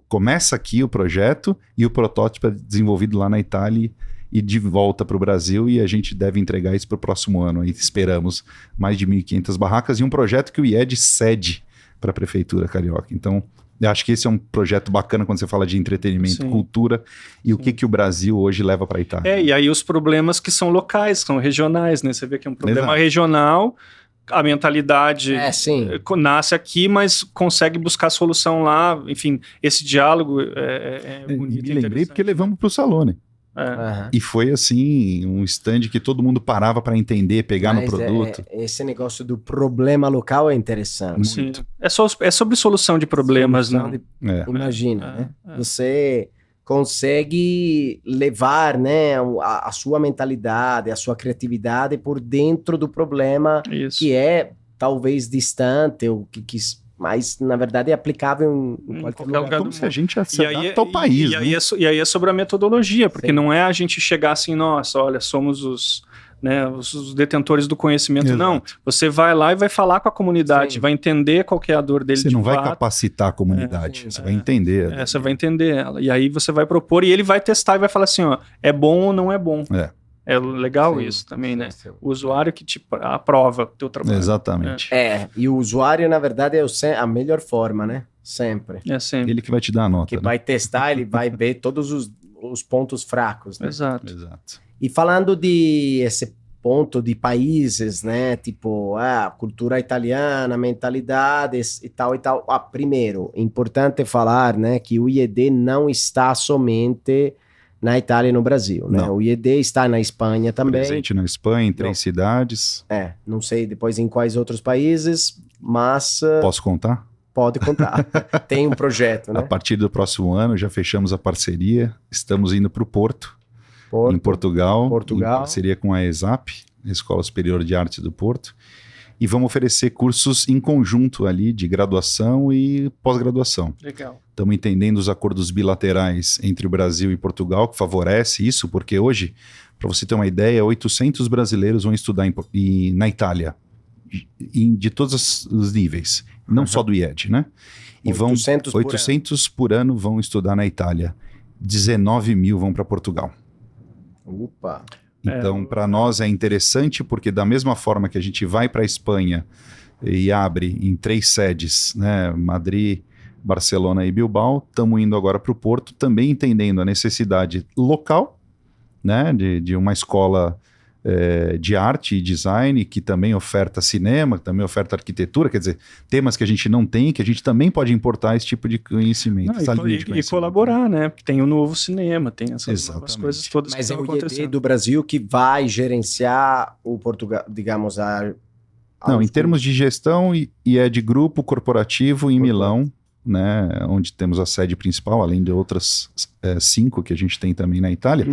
S3: Começa aqui o projeto e o protótipo é desenvolvido lá na Itália e de volta para o Brasil, e a gente deve entregar isso para o próximo ano. Aí esperamos mais de 1.500 barracas e um projeto que o IED cede para a Prefeitura Carioca. Então, eu acho que esse é um projeto bacana quando você fala de entretenimento, cultura e o que o Brasil hoje leva para a Itália.
S4: E aí os problemas que são locais, são regionais, né? Você vê que é um problema regional, a mentalidade nasce aqui, mas consegue buscar solução lá. Enfim, esse diálogo é bonito.
S3: Me lembrei porque levamos para o Salone. E foi assim, um stand que todo mundo parava para entender, pegar no produto.
S1: Esse negócio do problema local é interessante.
S4: Sim. É sobre solução de problemas, né?
S1: Imagina, né? Você consegue levar, né, a sua mentalidade, a sua criatividade por dentro do problema.
S4: Isso.
S1: Que é talvez distante, ou mas na verdade é aplicável em qualquer lugar.
S3: Como se a gente se adapta ao país.
S4: E aí é sobre a metodologia, porque não é a gente chegar assim, nossa, olha, somos os detentores do conhecimento. Exato. Não, você vai lá e vai falar com a comunidade, vai entender qual que é a dor dele.
S3: Você não vai capacitar a comunidade, você vai entender.
S4: Você vai entender ela. E aí você vai propor e ele vai testar e vai falar assim, ó, é bom ou não é bom. É legal isso também, né? O usuário que te aprova o teu trabalho.
S3: Exatamente.
S1: E o usuário, na verdade, é a melhor forma, né? Sempre.
S4: Sempre.
S3: Ele que vai te dar a nota.
S1: Que vai testar, ele vai ver todos os pontos fracos, né?
S4: Exato.
S1: E falando de esse ponto de países, né? Tipo, cultura italiana, mentalidades e tal e tal. Primeiro, importante falar, né, que o IED não está somente na Itália e no Brasil, né? O IED está na Espanha também.
S3: Presente na Espanha, em 3 cidades.
S1: Não sei depois em quais outros países, mas...
S3: Posso contar?
S1: Pode contar. Tem um projeto, né?
S3: A partir do próximo ano já fechamos a parceria, estamos indo para o Porto, em Portugal, em parceria com a ESAP, a Escola Superior de Arte do Porto, e vamos oferecer cursos em conjunto ali de graduação e pós-graduação.
S4: Legal.
S3: Estamos entendendo os acordos bilaterais entre o Brasil e Portugal, que favorece isso, porque hoje, para você ter uma ideia, 800 brasileiros vão estudar na Itália, de todos os níveis, não só do IED, né? E 800 por ano vão estudar na Itália, 19 mil vão para Portugal.
S1: Opa!
S3: Então, para nós é interessante, porque da mesma forma que a gente vai para a Espanha e abre em 3 sedes, né, Madrid, Barcelona e Bilbao, estamos indo agora para o Porto, também entendendo a necessidade local, né, de uma escola de arte e design, que também oferta cinema, também oferta arquitetura, quer dizer, temas que a gente não tem, que a gente também pode importar esse tipo de conhecimento.
S4: E colaborar, né? Porque tem o novo cinema, tem essas novas coisas todas que estão acontecendo. Mas é o IED
S1: do Brasil que vai gerenciar o Portugal, digamos,
S3: Não, em termos de gestão, e é de grupo corporativo em Milão, né, onde temos a sede principal, além de outras 5 que a gente tem também na Itália.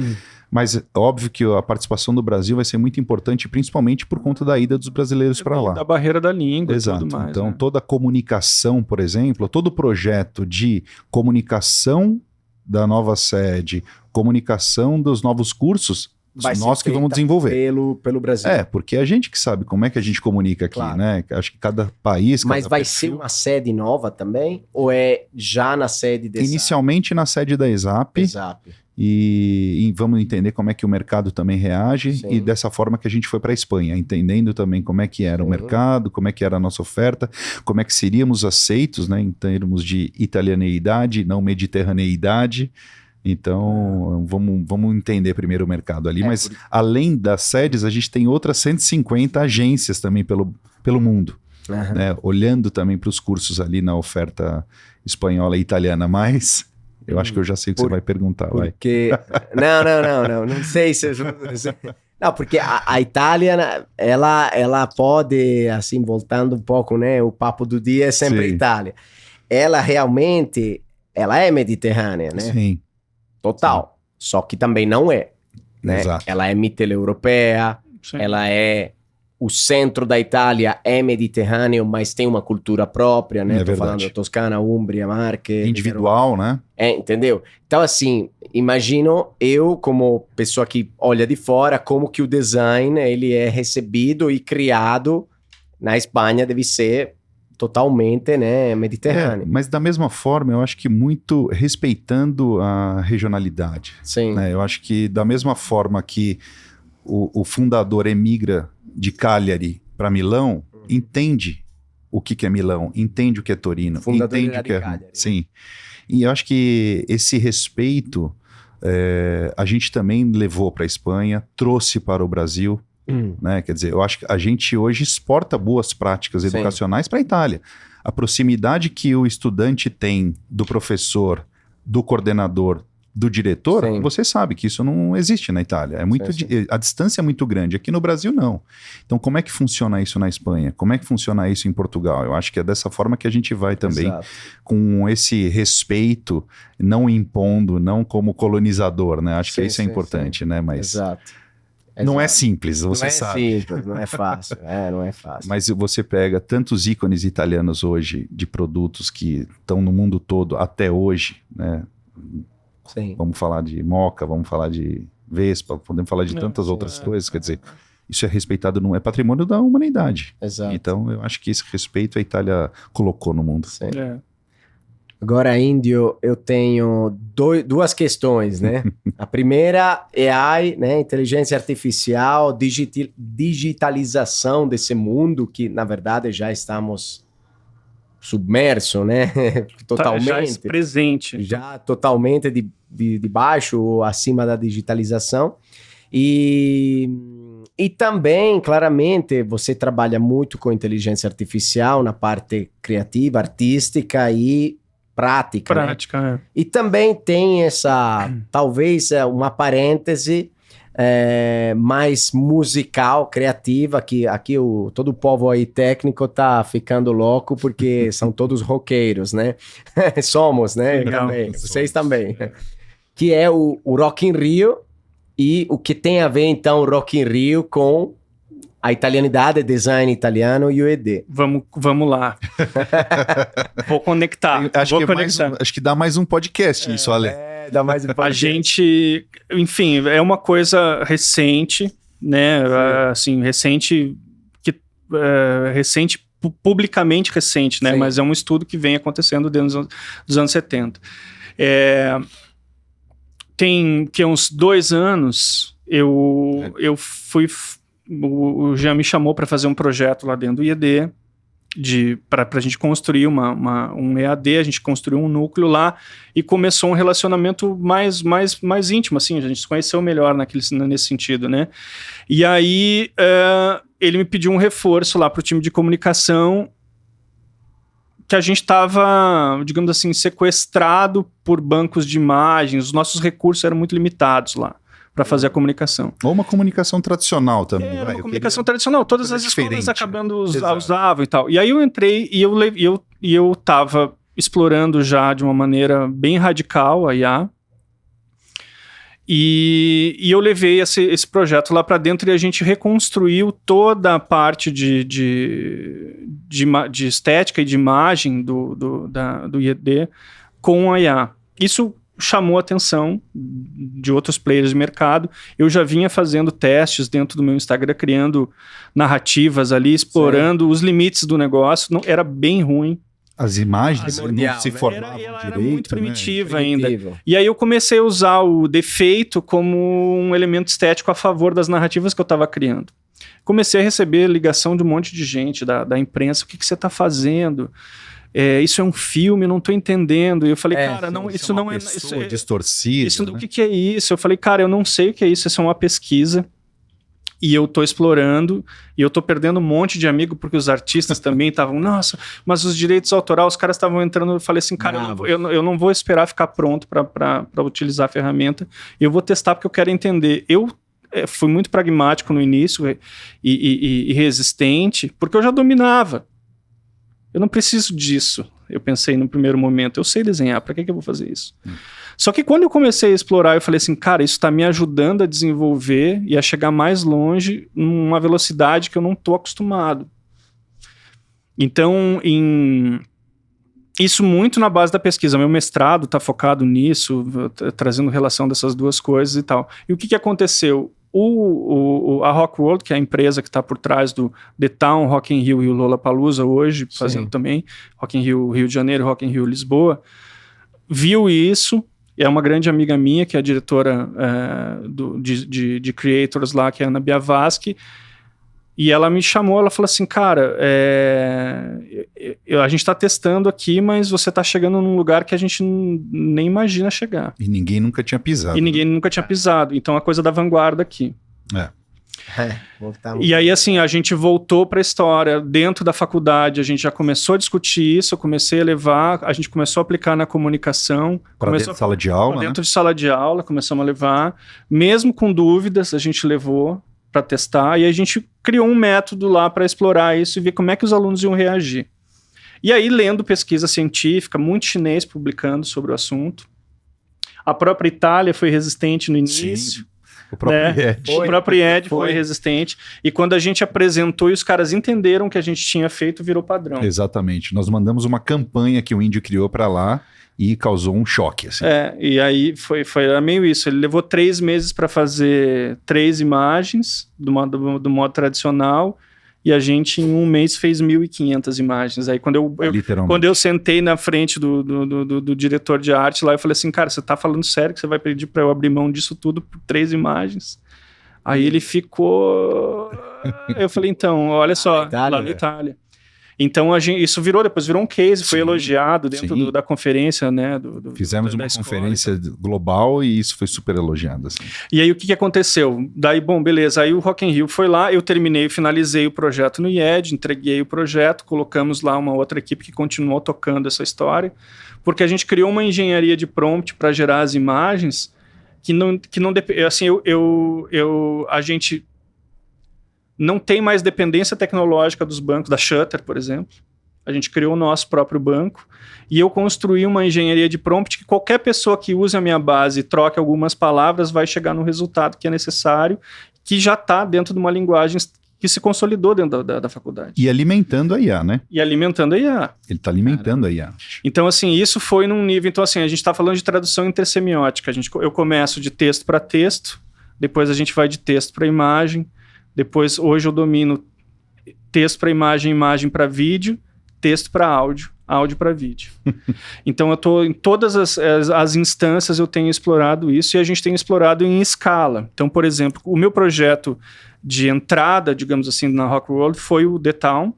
S3: Mas óbvio que a participação do Brasil vai ser muito importante, principalmente por conta da ida dos brasileiros para lá.
S4: Da barreira da língua.
S3: Exato.
S4: E tudo mais,
S3: então, toda a comunicação, por exemplo, todo o projeto de comunicação da nova sede, comunicação dos novos cursos, nós que vamos desenvolver.
S1: Pelo Brasil.
S3: Porque é a gente que sabe como é que a gente comunica aqui, né? Acho que cada país...
S1: Mas vai ser uma sede nova também? Ou é já na sede da ESAP?
S3: Inicialmente na sede da ESAP. E vamos entender como é que o mercado também reage. E dessa forma que a gente foi para a Espanha, entendendo também como é que era o mercado, como é que era a nossa oferta, como é que seríamos aceitos, né, em termos de italianeidade, não mediterraneidade. Então, vamos entender primeiro o mercado ali. Mas, além das sedes, a gente tem outras 150 agências também pelo mundo. Né? Olhando também para os cursos ali na oferta espanhola e italiana. Mas, eu acho que eu já sei o que você vai perguntar.
S1: Porque... Não sei se... Não, porque a Itália, ela pode, assim, voltando um pouco, né? O papo do dia é sempre Itália. Ela realmente, ela é mediterrânea, né?
S3: Sim.
S1: Total. Sim. Só que também não é, né?
S3: Exato.
S1: Ela é mitteleuropeia, ela é... O centro da Itália é mediterrâneo, mas tem uma cultura própria, né? Tô falando da Toscana, Umbria, Marche...
S3: Individual, né?
S1: Entendeu? Então, assim, imagino eu, como pessoa que olha de fora, como que o design, ele é recebido e criado na Espanha, deve ser totalmente, né, mediterrâneo.
S3: Mas da mesma forma, eu acho que muito respeitando a regionalidade.
S1: Sim.
S3: Né? Eu acho que da mesma forma que o fundador emigra de Cagliari para Milão, entende o que é Milão, entende o que é Torino, entende o que é... Cagliari. Sim. E eu acho que esse respeito a gente também levou para a Espanha, trouxe para o Brasil, né? Quer dizer, eu acho que a gente hoje exporta boas práticas educacionais para a Itália. A proximidade que o estudante tem do professor, do coordenador, do diretor, você sabe que isso não existe na Itália. A distância é muito grande. Aqui no Brasil, não. Então, como é que funciona isso na Espanha? Como é que funciona isso em Portugal? Eu acho que é dessa forma que a gente vai também, com esse respeito, não impondo, não como colonizador, né? Acho que isso é importante, né? Mas não é simples, você sabe.
S1: Não é simples, não é fácil. Não é fácil.
S3: Mas você pega tantos ícones italianos hoje, de produtos que estão no mundo todo até hoje, né?
S1: Sim.
S3: Vamos falar de Moca, vamos falar de Vespa, podemos falar de tantas outras coisas, quer dizer, isso é respeitado, é patrimônio da humanidade.
S1: Exato.
S3: Então, eu acho que esse respeito a Itália colocou no mundo.
S1: Sim. Agora, Índio, eu tenho duas questões, né? A primeira é AI, né? Inteligência artificial, digitalização desse mundo que, na verdade, já estamos... submerso, né? Totalmente.
S4: Já presente.
S1: Já totalmente de baixo ou acima da digitalização. E também, claramente, você trabalha muito com inteligência artificial na parte criativa, artística e prática.
S4: Prática,
S1: né? E também tem essa, talvez, uma parêntese mais musical, criativa, que aqui todo o povo aí técnico tá ficando louco porque são todos roqueiros, né? Somos, né? Também. Vocês também. Que é o Rock in Rio e o que tem a ver, então, o Rock in Rio com a italianidade, design italiano e o ED.
S4: Vamos lá. Vou conectar.
S3: Acho que dá mais um podcast isso, Ale.
S1: Dá mais um podcast.
S4: A gente, enfim, é uma coisa recente, né? Assim, recente, publicamente recente, né? Mas é um estudo que vem acontecendo dentro dos anos 70. Tem que uns 2 anos, eu fui... O Jean me chamou para fazer um projeto lá dentro do IED, para a gente construir um EAD, a gente construiu um núcleo lá e começou um relacionamento mais íntimo, assim, a gente se conheceu melhor nesse sentido, né? E aí ele me pediu um reforço lá para o time de comunicação, que a gente estava, digamos assim, sequestrado por bancos de imagens, os nossos recursos eram muito limitados lá para fazer a comunicação.
S3: Ou uma comunicação tradicional também.
S4: Uma comunicação tradicional, todas as escolas acabando usavam e tal. E aí eu entrei e eu estava explorando já de uma maneira bem radical a IA, e eu levei esse projeto lá para dentro e a gente reconstruiu toda a parte de estética e de imagem do IED com a IA. Isso chamou a atenção de outros players de mercado. Eu já vinha fazendo testes dentro do meu Instagram, criando narrativas ali, explorando os limites do negócio. Não, era bem ruim.
S3: As imagens não se formavam
S4: direito.
S3: Era
S4: muito primitiva ainda. E aí eu comecei a usar o defeito como um elemento estético a favor das narrativas que eu estava criando. Comecei a receber ligação de um monte de gente da imprensa. O que você está fazendo? isso é um filme, não tô entendendo. E eu falei, cara, não, isso não é...
S3: Isso é distorcido, né?
S4: O que é isso? Eu falei, cara, eu não sei o que é isso, isso é uma pesquisa. E eu tô explorando, e eu tô perdendo um monte de amigo, porque os artistas também estavam, nossa, mas os direitos autorais, os caras estavam entrando, eu falei assim, cara, eu não vou esperar ficar pronto para utilizar a ferramenta, eu vou testar porque eu quero entender. Eu fui muito pragmático no início e resistente, porque eu já dominava. Eu não preciso disso, eu pensei no primeiro momento, eu sei desenhar, para que eu vou fazer isso? Só que quando eu comecei a explorar, eu falei assim, cara, isso está me ajudando a desenvolver e a chegar mais longe numa velocidade que eu não estou acostumado. Então, isso muito na base da pesquisa. Meu mestrado está focado nisso, trazendo relação dessas duas coisas e tal. E o que aconteceu? A Rock World, que é a empresa que está por trás do The Town, Rock in Rio e o Lollapalooza hoje, fazendo também Rock in Rio, Rio de Janeiro, Rock in Rio, Lisboa, viu isso. É uma grande amiga minha, que é a diretora de Creators lá, que é a Ana Biavaschi, e ela me chamou, ela falou assim, cara, a gente está testando aqui, mas você está chegando num lugar que a gente nem imagina chegar.
S3: E ninguém nunca tinha pisado.
S4: Então a coisa da vanguarda aqui. E aí, assim, a gente voltou para a história. Dentro da faculdade, a gente já começou a discutir isso, eu comecei a levar, a gente começou a aplicar na comunicação.
S3: Para dentro de sala de aula,
S4: dentro de sala de aula, começamos a levar. Mesmo com dúvidas, a gente levou para testar, e a gente criou um método lá para explorar isso e ver como é que os alunos iam reagir. E aí, lendo pesquisa científica, muito chinês publicando sobre o assunto. A própria Itália foi resistente no início.
S3: Sim. O próprio
S4: IED foi resistente. E quando a gente apresentou e os caras entenderam o que a gente tinha feito, virou padrão.
S3: Exatamente. Nós mandamos uma campanha que o Índio criou para lá e causou um choque. Assim.
S4: E aí era meio isso. Ele levou 3 meses para fazer 3 imagens do modo tradicional. E a gente, em 1 mês, fez 1.500 imagens. Aí, quando eu sentei na frente do diretor de arte lá, eu falei assim, cara, você tá falando sério que você vai pedir para eu abrir mão disso tudo por 3 imagens? Aí ele ficou... Eu falei, então, olha só, lá na Itália. Então, isso depois virou um case, foi elogiado dentro da conferência, né?
S3: Fizemos uma conferência global e isso foi super elogiado. Assim.
S4: E aí, o que aconteceu? Daí, bom, beleza, aí o Rock in Rio foi lá, eu finalizei o projeto no IED, entreguei o projeto, colocamos lá uma outra equipe que continuou tocando essa história, porque a gente criou uma engenharia de prompt para gerar as imagens que não assim, a gente não tem mais dependência tecnológica dos bancos, da Shutter, por exemplo. A gente criou o nosso próprio banco e eu construí uma engenharia de prompt que qualquer pessoa que use a minha base e troque algumas palavras vai chegar no resultado que é necessário, que já está dentro de uma linguagem que se consolidou dentro da faculdade.
S3: E alimentando a IA, né?
S4: E alimentando a IA.
S3: Ele está alimentando a IA.
S4: Então, assim, isso foi num nível... Então, assim, a gente está falando de tradução intersemiótica. Eu começo de texto para texto, depois a gente vai de texto para imagem, depois, hoje eu domino texto para imagem, imagem para vídeo, texto para áudio, áudio para vídeo. Então, eu estou em todas as instâncias, eu tenho explorado isso e a gente tem explorado em escala. Então, por exemplo, o meu projeto de entrada, digamos assim, na Rock World foi o The Town.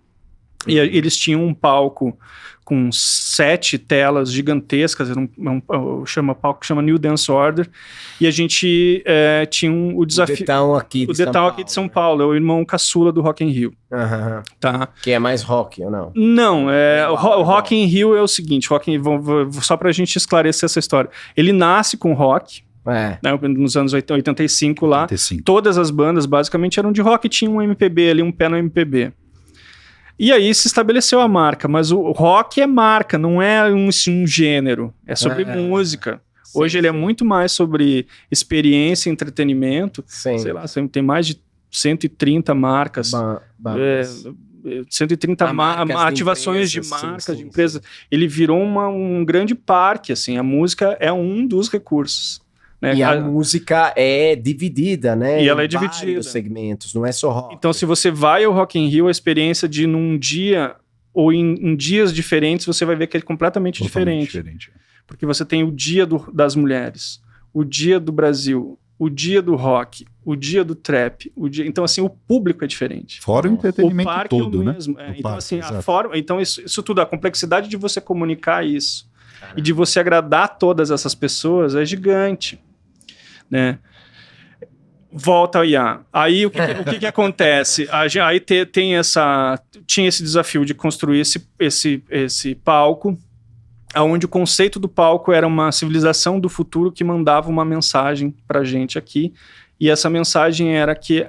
S4: E eles tinham um palco com 7 telas gigantescas, era um palco que chama New Dance Order, e a gente tinha o desafio... O The Town aqui de São Paulo, é o irmão caçula do Rock in Rio. Tá?
S1: Que é mais rock, ou não?
S4: Não, o Rock in Rio é o seguinte, só pra gente esclarecer essa história. Ele nasce com rock, né, nos anos 85 lá, 85. Todas as bandas basicamente eram de rock, tinha um MPB ali, um pé no MPB. E aí se estabeleceu a marca, mas o rock é marca, não é um gênero, é sobre música. Sim, hoje ele é muito mais sobre experiência e entretenimento. Sim. Sei lá, tem mais de 130 marcas. 130 ativações de marcas, de empresas. Ele virou um grande parque, assim, a música é um dos recursos. Né?
S1: E a música é dividida, né?
S4: E ela é dividida. Em vários
S1: segmentos, não é só rock.
S4: Então, se você vai ao Rock in Rio, a experiência de num dia ou em dias diferentes, você vai ver que é completamente diferente. Porque você tem o dia das mulheres, o dia do Brasil, o dia do rock, o dia do trap, então assim, o público é diferente.
S6: Fora o entretenimento
S4: o parque
S6: todo,
S4: é o
S6: né?
S4: mesmo. Então
S6: parque,
S4: assim,
S6: exato.
S4: a forma, então isso tudo, a complexidade de você comunicar isso e de você agradar todas essas pessoas é gigante, né? Volta ao IA. Aí o que acontece? Aí tinha esse desafio de construir esse palco, onde o conceito do palco era uma civilização do futuro que mandava uma mensagem para a gente aqui, e essa mensagem era que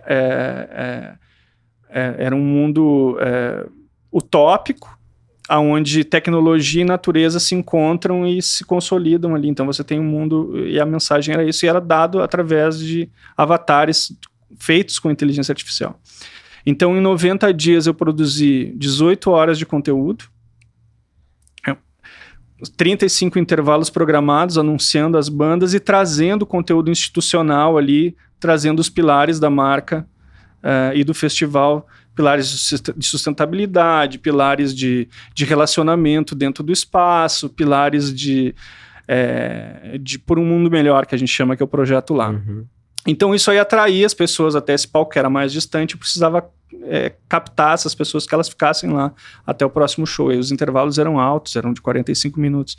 S4: era um mundo utópico, onde tecnologia e natureza se encontram e se consolidam ali. Então você tem um mundo, e a mensagem era isso, e era dado através de avatares feitos com inteligência artificial. Então em 90 dias eu produzi 18 horas de conteúdo, 35 intervalos programados, anunciando as bandas e trazendo conteúdo institucional ali, trazendo os pilares da marca e do festival, pilares de sustentabilidade, pilares de relacionamento dentro do espaço, pilares de por um mundo melhor, que a gente chama, que é o projeto lá.
S1: Uhum.
S4: Então isso aí atraía as pessoas até esse palco, que era mais distante, eu precisava captar essas pessoas, que elas ficassem lá até o próximo show. E os intervalos eram altos, eram de 45 minutos.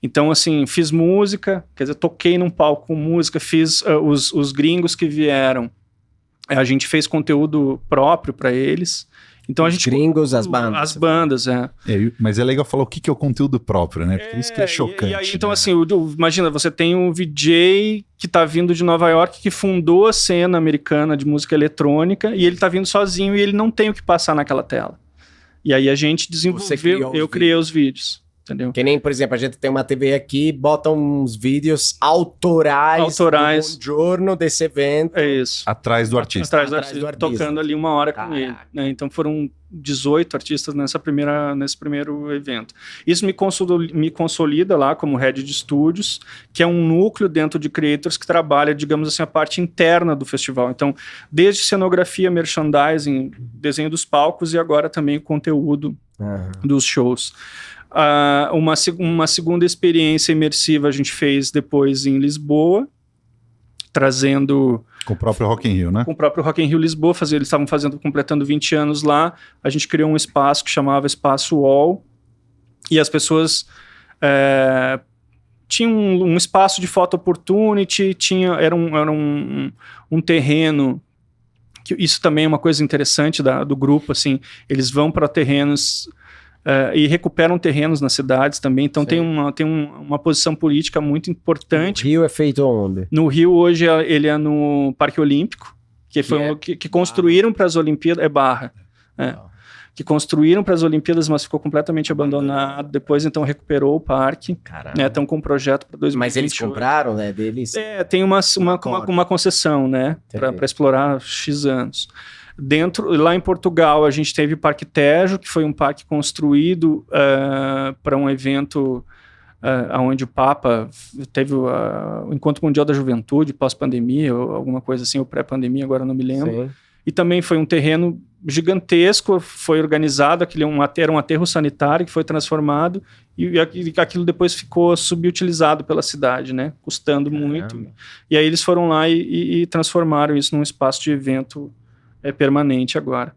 S4: Então, assim, fiz música, quer dizer, toquei num palco com música, fiz os gringos que vieram, a gente fez conteúdo próprio para eles. Então,
S1: Os gringos, as bandas.
S4: As bandas,
S6: Mas é legal falar o que é o conteúdo próprio, né? Porque isso que é chocante.
S4: E aí, então,
S6: né?
S4: assim, imagina, você tem um VJ que tá vindo de Nova York, que fundou a cena americana de música eletrônica, e ele tá vindo sozinho e ele não tem o que passar naquela tela. E aí a gente desenvolveu, eu criei os vídeos. Entendeu?
S1: Que nem, por exemplo, a gente tem uma TV aqui, bota uns vídeos autorais do Buongiorno desse evento.
S4: É isso.
S6: Atrás do artista.
S4: Atrás do artista. Tocando ali 1 hora com ele. Né? Então foram 18 artistas nesse primeiro evento. Isso me consolida lá como head de estúdios, que é um núcleo dentro de creators que trabalha, digamos assim, a parte interna do festival. Então, desde cenografia, merchandising, desenho dos palcos e agora também o conteúdo dos shows. Uma segunda experiência imersiva a gente fez depois em Lisboa, trazendo...
S6: Com o próprio Rock in Rio, né?
S4: Com o próprio Rock in Rio Lisboa, eles estavam completando 20 anos lá, a gente criou um espaço que chamava Espaço Wall, e as pessoas tinham um espaço de photo opportunity, era um terreno, que isso também é uma coisa interessante do grupo, assim, eles vão para terrenos... e recuperam terrenos nas cidades também, então tem uma posição política muito importante.
S1: O Rio é feito onde?
S4: No Rio hoje ele é no Parque Olímpico, que construíram para as Olimpíadas, Barra, que construíram para as Olimpíadas, mas ficou completamente abandonado, depois então recuperou o parque, estão com um projeto para 2028.
S1: Mas eles compraram, né, deles?
S4: Tem uma concessão, né, para explorar X anos. Lá em Portugal, a gente teve o Parque Tejo, que foi um parque construído para um evento onde o Papa teve o Encontro Mundial da Juventude, pós-pandemia, ou alguma coisa assim, ou pré-pandemia, agora não me lembro. Sim. E também foi um terreno gigantesco, foi organizado, era um aterro sanitário que foi transformado, e aquilo depois ficou subutilizado pela cidade, né? Custando muito. E aí eles foram lá e transformaram isso num espaço de evento permanente agora.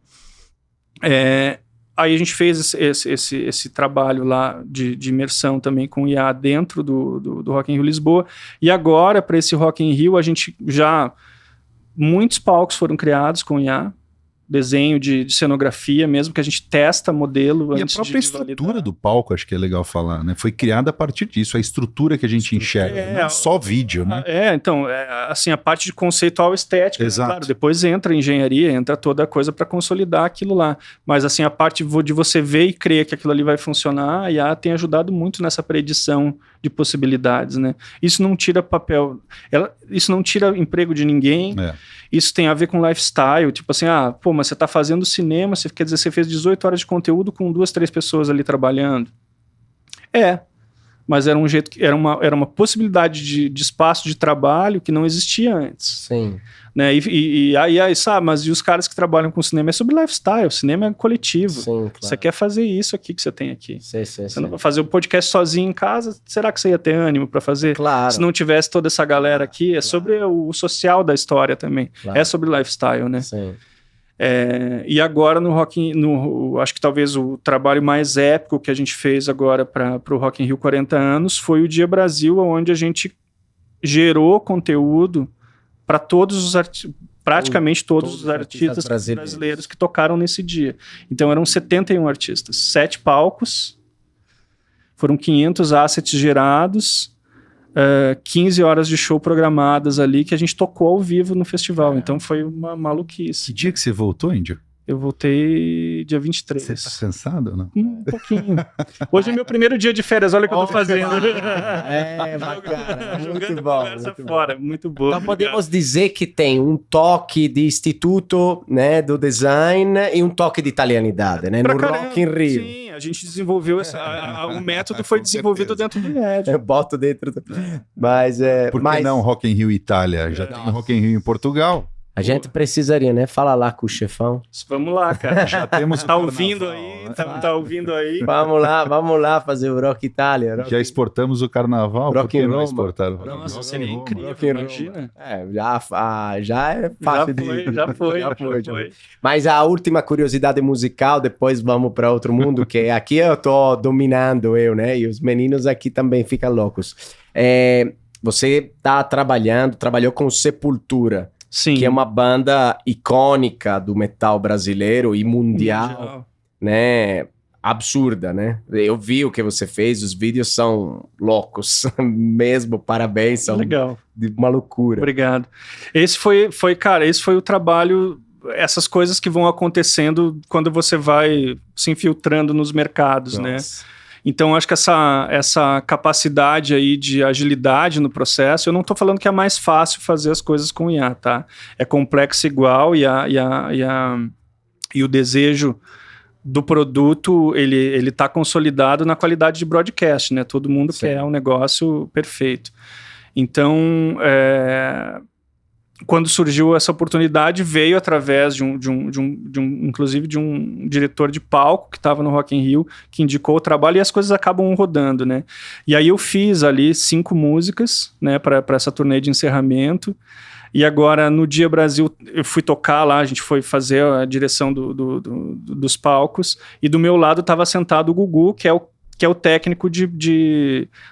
S4: Aí a gente fez esse trabalho lá de imersão também com IA dentro do Rock in Rio Lisboa, e agora para esse Rock in Rio muitos palcos foram criados com IA, desenho de cenografia mesmo, que a gente testa modelo antes de...
S6: E a própria estrutura do palco, acho que é legal falar, né? Foi criada a partir disso, a estrutura que a gente enxerga, não só vídeo, né?
S4: Então, assim, a parte de conceitual estética,
S6: exato.
S4: Né? Claro, depois entra a engenharia, entra toda a coisa para consolidar aquilo lá, mas assim, a parte de você ver e crer que aquilo ali vai funcionar, a IA tem ajudado muito nessa predição de possibilidades, né? Isso não tira papel, isso não tira emprego de ninguém, isso tem a ver com lifestyle, tipo assim, mas você está fazendo cinema, quer dizer, você fez 18 horas de conteúdo com 2, 3 pessoas ali trabalhando. mas era um jeito que era uma possibilidade de espaço de trabalho que não existia antes.
S1: Sim.
S4: Né? E aí, sabe, mas e os caras que trabalham com cinema é sobre lifestyle, cinema é coletivo.
S1: Sim, claro.
S4: Você quer fazer isso aqui que você tem aqui.
S1: Sim.
S4: Você não vai fazer o podcast sozinho em casa, será que você ia ter ânimo para fazer?
S1: Claro.
S4: Se não tivesse toda essa galera aqui, é sobre o social da história também.
S1: Claro.
S4: É sobre lifestyle, né?
S1: Sim.
S4: E agora acho que talvez o trabalho mais épico que a gente fez agora para o Rock in Rio 40 anos foi o Dia Brasil, onde a gente gerou conteúdo para praticamente todos os artistas brasileiros que tocaram nesse dia. Então eram 71 artistas, 7 palcos, foram 500 assets gerados, 15 horas de show programadas ali que a gente tocou ao vivo no festival. Então foi uma maluquice.
S6: Que dia que você voltou, Índio?
S4: Eu voltei dia 23.
S6: Você tá cansado ou não?
S4: Um pouquinho. Hoje é meu primeiro dia de férias, olha o que eu tô fazendo.
S1: Bacana.
S4: Jogando
S1: Muito bom.
S4: conversa fora, muito bom.
S1: Então podemos dizer que tem um toque de instituto, né, do design e um toque de italianidade, né, no Rock in Rio.
S4: Sim, a gente desenvolveu o método foi desenvolvido dentro do médio.
S1: Eu boto dentro Mas
S6: Por que não Rock in Rio Itália? Já tem Rock in Rio em Portugal.
S1: a gente precisaria, né, falar lá com o chefão.
S4: Vamos lá, cara.
S6: Já temos
S4: Tá ouvindo aí? Tá ouvindo aí?
S1: Vamos lá fazer o Rock Itália.
S6: Já exportamos o carnaval,
S1: Rock
S6: por que
S1: in
S6: não
S1: Roma.
S6: exportar?
S4: Nossa, seria incrível,
S1: Rock in Roma.
S4: imagina.
S1: Já é fácil
S4: Já foi.
S1: Mas a última curiosidade musical, depois vamos para outro mundo, que aqui eu tô dominando né? E os meninos aqui também ficam loucos. Você trabalhou com Sepultura,
S4: Sim.
S1: que é uma banda icônica do metal brasileiro e mundial, né? Absurda, né? Eu vi o que você fez, os vídeos são loucos mesmo, parabéns, são
S4: Legal.
S1: de uma loucura.
S4: Obrigado. Esse foi o trabalho, essas coisas que vão acontecendo quando você vai se infiltrando nos mercados, né? Então, acho que essa capacidade aí de agilidade no processo, eu não estou falando que é mais fácil fazer as coisas com IA, tá? É complexo igual e o desejo do produto, ele está consolidado na qualidade de broadcast, né? Todo mundo quer um negócio perfeito. Então, quando surgiu essa oportunidade, veio através inclusive de um diretor de palco que estava no Rock in Rio, que indicou o trabalho e as coisas acabam rodando, né? E aí eu fiz ali 5 músicas, né, para essa turnê de encerramento. E agora, no Dia Brasil, eu fui tocar lá, a gente foi fazer a direção dos palcos, e do meu lado estava sentado o Gugu, que é o técnico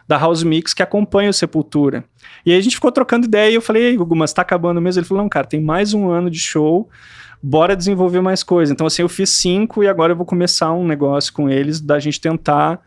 S4: da House Mix que acompanha o Sepultura. E aí a gente ficou trocando ideia e eu falei, ei, Gugu, mas tá acabando mesmo? Ele falou, não, cara, tem mais um ano de show, bora desenvolver mais coisa. Então, assim, eu fiz 5 e agora eu vou começar um negócio com eles da gente tentar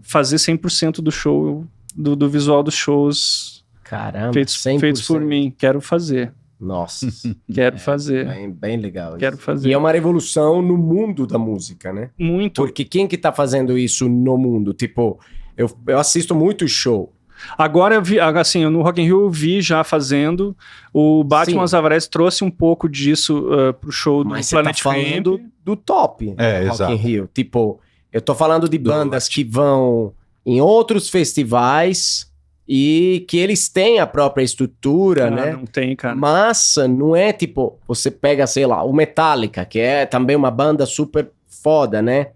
S4: fazer 100% do show, do visual dos shows.
S1: Caramba,
S4: feitos por mim. Quero fazer.
S1: Nossa.
S4: Quero fazer.
S1: Bem legal.
S4: Quero fazer.
S1: E é uma revolução no mundo da música, né?
S4: Muito.
S1: Porque quem que tá fazendo isso no mundo? Tipo, eu assisto muito show.
S4: Agora, eu vi, assim, no Rock in Rio eu vi já fazendo. O Batman Zavarese trouxe um pouco disso pro show do Planet
S1: Ramp. Mas você tá falando do top do Rock
S6: exato.
S1: in Rio. Tipo, eu tô falando de bandas que vão em outros festivais e que eles têm a própria estrutura, né?
S4: Não tem, cara.
S1: Mas não é tipo, você pega, sei lá, o Metallica, que é também uma banda super foda, né?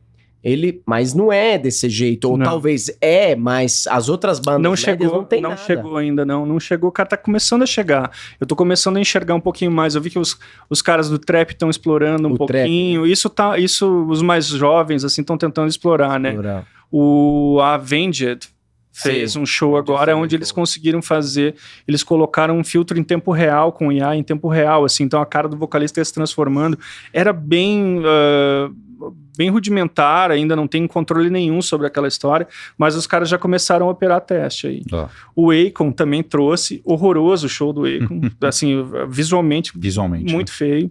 S1: Mas não é desse jeito, ou talvez mas as outras bandas
S4: não chegou ainda, não chegou, cara, tá começando a chegar. Eu tô começando a enxergar um pouquinho mais, eu vi que os caras do trap estão explorando um pouquinho, isso os mais jovens, assim, estão tentando explorar, né? O Avenged fez um show agora onde eles conseguiram fazer, eles colocaram um filtro em tempo real, com IA em tempo real, assim, então a cara do vocalista ia se transformando, era bem rudimentar, ainda não tem controle nenhum sobre aquela história, mas os caras já começaram a operar teste aí. O Akon também trouxe, horroroso o show do Akon, assim, visualmente muito feio,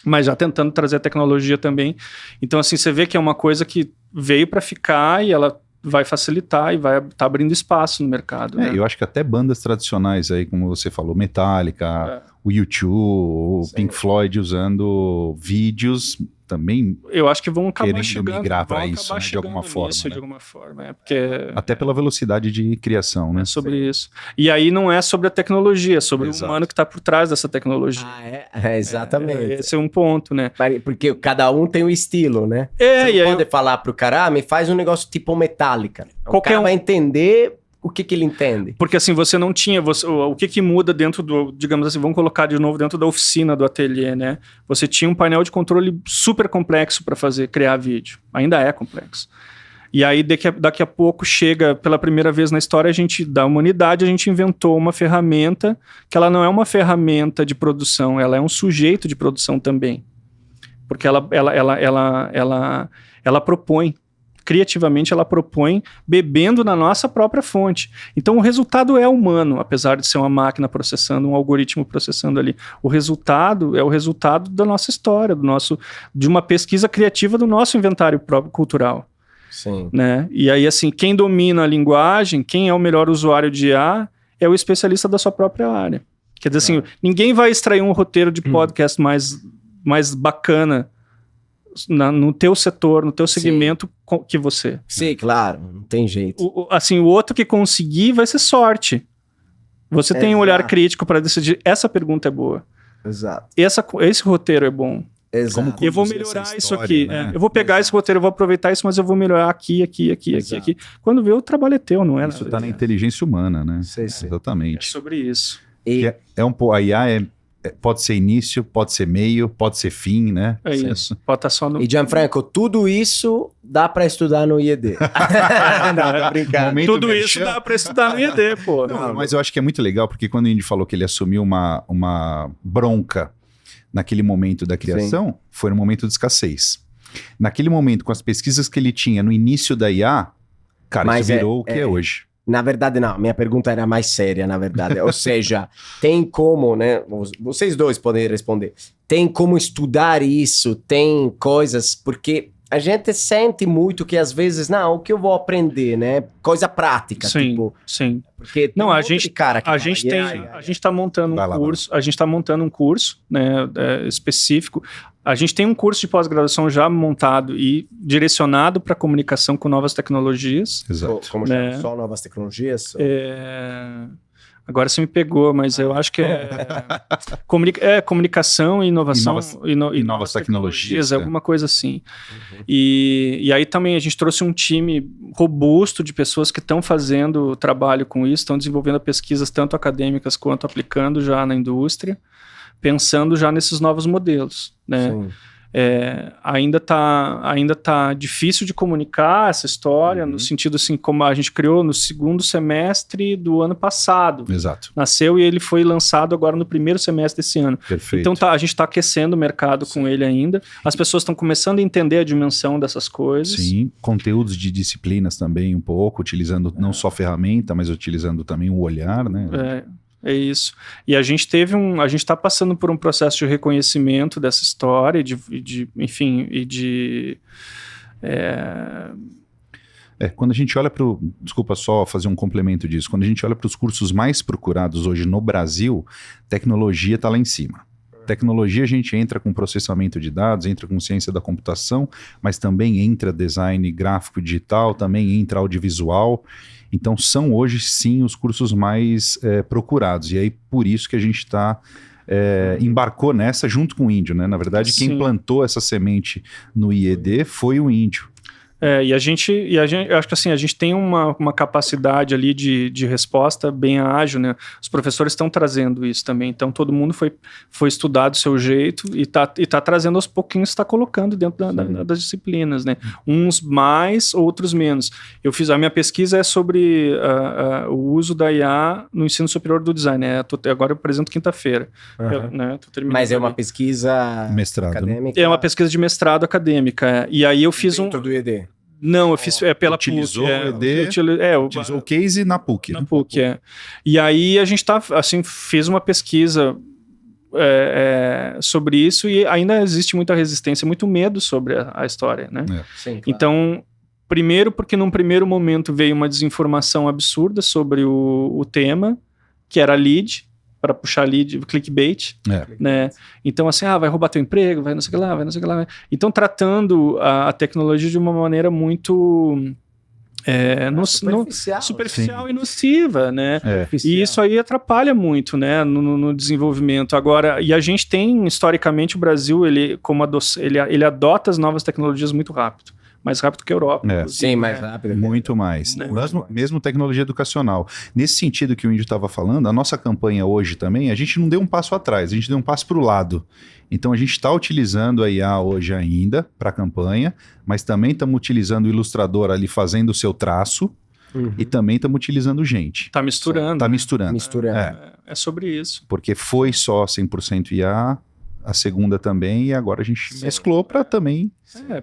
S4: mas já tentando trazer a tecnologia também. Então, assim, você vê que é uma coisa que veio para ficar e ela vai facilitar e vai abrindo espaço no mercado. Né?
S6: Eu acho que até bandas tradicionais aí, como você falou, Metallica, o YouTube, o
S1: Sim.
S6: Pink Floyd usando vídeos também,
S4: Eu acho que vão acabar
S6: Querendo
S4: chegando,
S6: migrar pra
S4: vão
S6: isso,
S4: acabar
S6: né, de
S4: chegando
S6: alguma forma,
S4: nisso,
S6: né?
S4: de alguma forma, porque
S6: até pela velocidade de criação, né?
S4: é sobre isso. E aí não é sobre a tecnologia, é sobre
S6: Exato.
S4: o humano que está por trás dessa tecnologia.
S1: Exatamente.
S4: Esse é um ponto, né?
S1: Porque cada um tem um estilo, né?
S4: É,
S1: Você
S4: e
S1: não
S4: aí
S1: pode falar pro cara, me faz um negócio tipo Metallica. O
S4: Qualquer
S1: cara
S4: um.
S1: vai entender o que ele entende.
S4: Porque assim, você não tinha. O que muda dentro do. Digamos assim, vamos colocar de novo dentro da oficina do ateliê, né? Você tinha um painel de controle super complexo para criar vídeo. Ainda é complexo. E aí, daqui a pouco, chega, pela primeira vez na história da humanidade, a gente inventou uma ferramenta que ela não é uma ferramenta de produção, ela é um sujeito de produção também. Porque ela propõe. Criativamente ela propõe bebendo na nossa própria fonte. Então o resultado é humano, apesar de ser uma máquina processando, um algoritmo processando ali. O resultado é o resultado da nossa história, de uma pesquisa criativa do nosso inventário próprio cultural.
S1: Sim.
S4: Né? E aí, assim, quem domina a linguagem, quem é o melhor usuário de IA, é o especialista da sua própria área. Quer dizer assim, ninguém vai extrair um roteiro de podcast mais bacana no teu setor, no teu segmento que você.
S1: Sim, claro, não tem jeito.
S4: O outro que conseguir vai ser sorte. Você tem um olhar crítico para decidir, essa pergunta é boa.
S1: Exato.
S4: Esse roteiro é bom.
S1: Exato.
S4: Eu vou
S6: conduzir
S4: melhorar
S6: essa
S4: isso
S6: história,
S4: aqui.
S6: né?
S4: Eu vou pegar esse roteiro, eu vou aproveitar isso, mas eu vou melhorar aqui. Quando vê, o trabalho é teu, não é?
S6: Isso está na inteligência humana, né?
S1: Sim.
S4: É
S6: Exatamente.
S4: sobre isso.
S1: E
S6: A IA pode ser início, pode ser meio, pode ser fim, né?
S4: É isso. Pode estar só no...
S1: E Gianfranco, tudo isso dá pra estudar no IED. Não, tô brincando.
S6: Momento
S4: Tudo
S6: merchan.
S4: isso dá para estudar no IED, pô.
S6: Não, mas eu acho que é muito legal, porque quando o Indy falou que ele assumiu uma bronca naquele momento da criação, foi um momento de escassez. Naquele momento, com as pesquisas que ele tinha no início da IA, cara,
S1: Mas
S6: isso virou o que é hoje.
S1: Na verdade, não. Minha pergunta era mais séria, na verdade. Ou seja, tem como, né? Vocês dois podem responder. Tem como estudar isso? Tem coisas... Porque a gente sente muito que, às vezes, não, o que eu vou aprender, né? Coisa prática,
S4: Sim,
S1: tipo...
S4: sim.
S1: Porque tem
S4: Não,
S1: um
S4: a
S1: monte
S4: gente-
S1: de cara que
S4: A
S1: fala,
S4: gente
S1: "Yeah,
S4: a gente está montando
S6: Vai
S4: um
S6: lá,
S4: curso, a gente está montando um curso, né, específico. A gente tem um curso de pós-graduação já montado e direcionado para comunicação com novas tecnologias.
S6: Exato.
S1: Como chama?
S4: Né?
S1: Só novas tecnologias?
S4: Agora você me pegou, mas eu acho que comunicação e inovação
S6: E novas tecnologias,
S4: alguma coisa assim. E aí também a gente trouxe um time robusto de pessoas que estão fazendo trabalho com isso, estão desenvolvendo pesquisas tanto acadêmicas quanto aplicando já na indústria, pensando já nesses novos modelos, né?
S1: Sim.
S4: Ainda tá difícil de comunicar essa história, no sentido assim, como a gente criou no segundo semestre do ano passado.
S6: Exato.
S4: Nasceu e ele foi lançado agora no primeiro semestre desse ano.
S6: Perfeito.
S4: Então a gente está aquecendo o mercado com ele ainda. As pessoas estão começando a entender a dimensão dessas coisas.
S6: Sim, conteúdos de disciplinas também um pouco, utilizando não só ferramenta, mas utilizando também o olhar, né?
S4: É isso. E a gente está passando por um processo de reconhecimento dessa história,
S6: Quando a gente olha para desculpa só fazer um complemento disso, quando a gente olha para os cursos mais procurados hoje no Brasil, tecnologia está lá em cima. Tecnologia a gente entra com processamento de dados, entra com ciência da computação, mas também entra design gráfico digital, também entra audiovisual. Então são hoje sim os cursos mais procurados. E aí por isso que a gente embarcou nessa junto com o Índio, né? Na verdade, quem
S4: Sim.
S6: plantou essa semente no IED foi o Índio.
S4: E a gente, eu acho que assim, a gente tem uma capacidade ali de resposta bem ágil, né? Os professores estão trazendo isso também, então todo mundo foi estudar do seu jeito e tá trazendo aos pouquinhos, está colocando dentro das disciplinas, né? Uns mais, outros menos. A minha pesquisa é sobre o uso da IA no ensino superior do design, né? Agora eu apresento quinta-feira. Né? Tô terminando
S1: Mas é uma
S4: ali.
S1: pesquisa
S6: Mestrado, né?
S1: acadêmica?
S4: É uma pesquisa de mestrado acadêmica, e aí eu fiz
S1: dentro do IED?
S4: Não, eu fiz pela
S6: Utilizou
S4: PUC.
S6: o ED, utilizou o case na PUC.
S4: Na
S6: né?
S4: PUC, E aí a gente fez uma pesquisa sobre isso e ainda existe muita resistência, muito medo sobre a história, né?
S1: Sim, claro.
S4: Então, primeiro porque num primeiro momento veio uma desinformação absurda sobre o tema, que era lead, para puxar lead, clickbait, né? Então, assim, vai roubar teu emprego, vai não sei o que lá, vai não sei o que lá. Então, tratando a tecnologia de uma maneira muito superficial e nociva, né? E isso aí atrapalha muito, né, no desenvolvimento. Agora, e a gente tem, historicamente, o Brasil, ele adota as novas tecnologias muito rápido. Mais rápido que a Europa.
S1: Sim, mais rápido.
S6: Muito mais. Mesmo tecnologia educacional. Nesse sentido que o Índio estava falando, a nossa campanha hoje também, a gente não deu um passo atrás, a gente deu um passo para o lado. Então a gente está utilizando a IA hoje ainda para a campanha, mas também estamos utilizando o ilustrador ali fazendo o seu traço e também estamos utilizando gente.
S4: Está misturando.
S6: Está misturando.
S4: É sobre isso.
S6: Porque foi só 100% IA, a segunda também, e agora a gente mesclou para também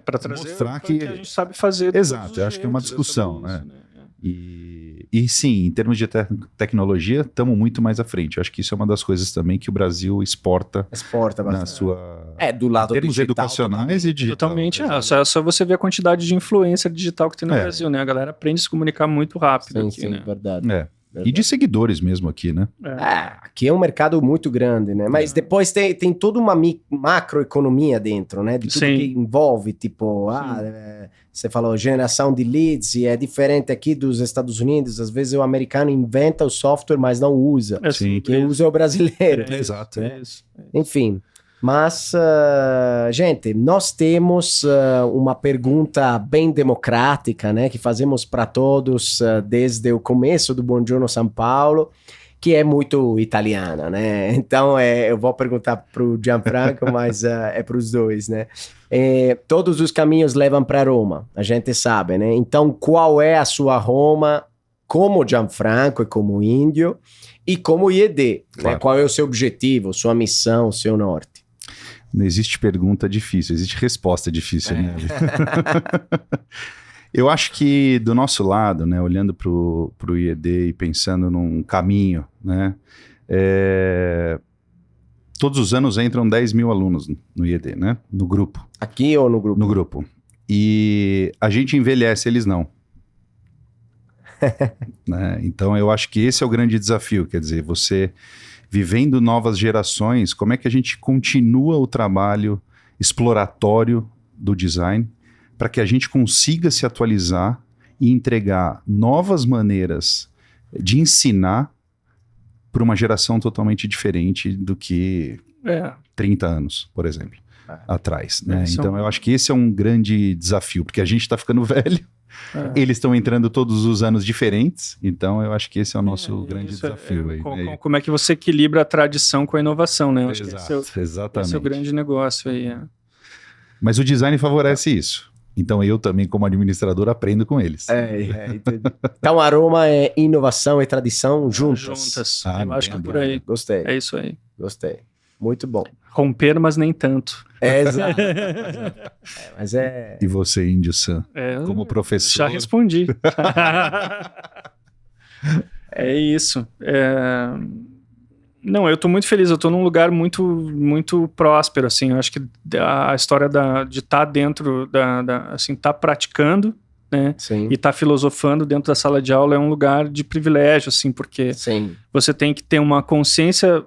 S4: para mostrar
S6: que
S4: a gente sabe fazer.
S6: Exato, eu acho que é uma discussão, né? E sim, em termos de tecnologia, estamos muito mais à frente. Eu acho que isso é uma das coisas também que o Brasil exporta
S1: bastante.
S6: Na sua...
S1: do lado
S6: em termos
S1: digital,
S6: educacionais e digital.
S4: Totalmente. Só você ver a quantidade de influencer digital que tem no Brasil, né? A galera aprende a se comunicar muito rápido aqui, né?
S1: Verdade.
S6: Verdade. E de seguidores mesmo aqui, né?
S1: Aqui é um mercado muito grande, né? Mas depois tem toda uma macroeconomia dentro, né? De tudo que envolve, tipo, você falou geração de leads, e é diferente aqui dos Estados Unidos. Às vezes o americano inventa o software, mas não usa. Quem usa é o brasileiro.
S6: Exato.
S1: Enfim. Mas, gente, nós temos uma pergunta bem democrática, né, que fazemos para todos desde o começo do Buongiorno São Paulo, que é muito italiana, né? Então, eu vou perguntar para o Gianfranco, mas é para os dois, né? Todos os caminhos levam para Roma, a gente sabe, né? Então, qual é a sua Roma como Gianfranco e como índio e como IED? Claro. Né? Qual é o seu objetivo, sua missão, seu norte?
S6: Não existe pergunta difícil, existe resposta difícil, né? Eu acho que do nosso lado, né, olhando para o IED e pensando num caminho, né, todos os anos entram 10 mil alunos no IED, né, no grupo.
S1: Aqui ou no grupo?
S6: No grupo. E a gente envelhece, eles não. Né? Então eu acho que esse é o grande desafio, quer dizer, você... Vivendo novas gerações, como é que a gente continua o trabalho exploratório do design para que a gente consiga se atualizar e entregar novas maneiras de ensinar para uma geração totalmente diferente do que 30 anos, por exemplo, atrás. Né? Então eu acho que esse é um grande desafio, porque a gente está ficando velho. Eles estão entrando todos os anos diferentes, então eu acho que esse é o nosso grande desafio.
S4: Como é que você equilibra a tradição com a inovação, né? Acho
S6: que exatamente.
S4: Esse é o grande negócio aí.
S6: Mas o design favorece isso. Então eu também, como administrador, aprendo com eles.
S1: Então a Roma é inovação e tradição juntas.
S4: Eu acho que é por aí.
S1: Gostei.
S4: É isso aí.
S1: Gostei. Muito bom.
S4: Romper, mas nem tanto.
S1: Exato.
S6: E você, Índio Sam, como professor?
S4: Já respondi. É isso. Não, eu estou muito feliz. Eu estou num lugar muito, muito próspero, assim. Eu acho que a história de estar dentro assim, estar praticando, né?
S1: Sim.
S4: E estar filosofando dentro da sala de aula é um lugar de privilégio, assim, porque você tem que ter uma consciência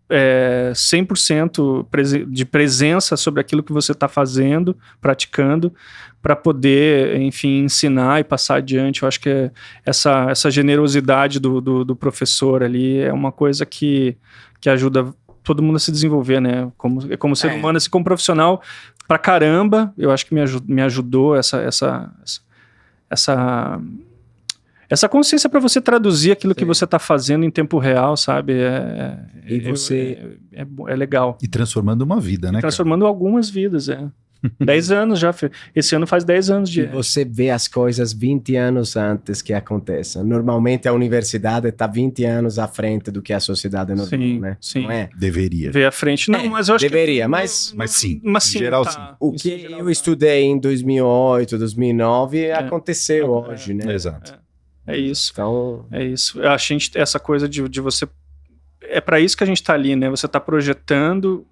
S4: 100% de presença sobre aquilo que você está fazendo, praticando, para poder, enfim, ensinar e passar adiante. Eu acho que essa generosidade do professor ali é uma coisa que ajuda todo mundo a se desenvolver, né? Como ser humano, assim, como profissional, pra caramba. Eu acho que me ajudou essa consciência para você traduzir aquilo que você está fazendo em tempo real, sabe?
S1: E você...
S4: É legal.
S6: E transformando uma vida, né?
S4: Transformando algumas vidas, 10 anos já. Esse ano faz 10 anos de...
S1: E você vê as coisas 20 anos antes que acontecem. Normalmente a universidade está 20 anos à frente do que a sociedade normal, né?
S4: Sim.
S1: Não é?
S6: Deveria.
S4: Ver à frente. Não, mas eu acho
S1: deveria,
S4: que...
S1: mas
S6: sim.
S4: Mas sim,
S6: em geral,
S4: tá.
S6: sim.
S1: O que eu estudei em 2008, 2009 aconteceu hoje, né?
S6: Exato.
S4: É isso.
S1: Então...
S4: É isso. Eu acho que essa coisa de você... É para isso que a gente está ali, né? Você está projetando...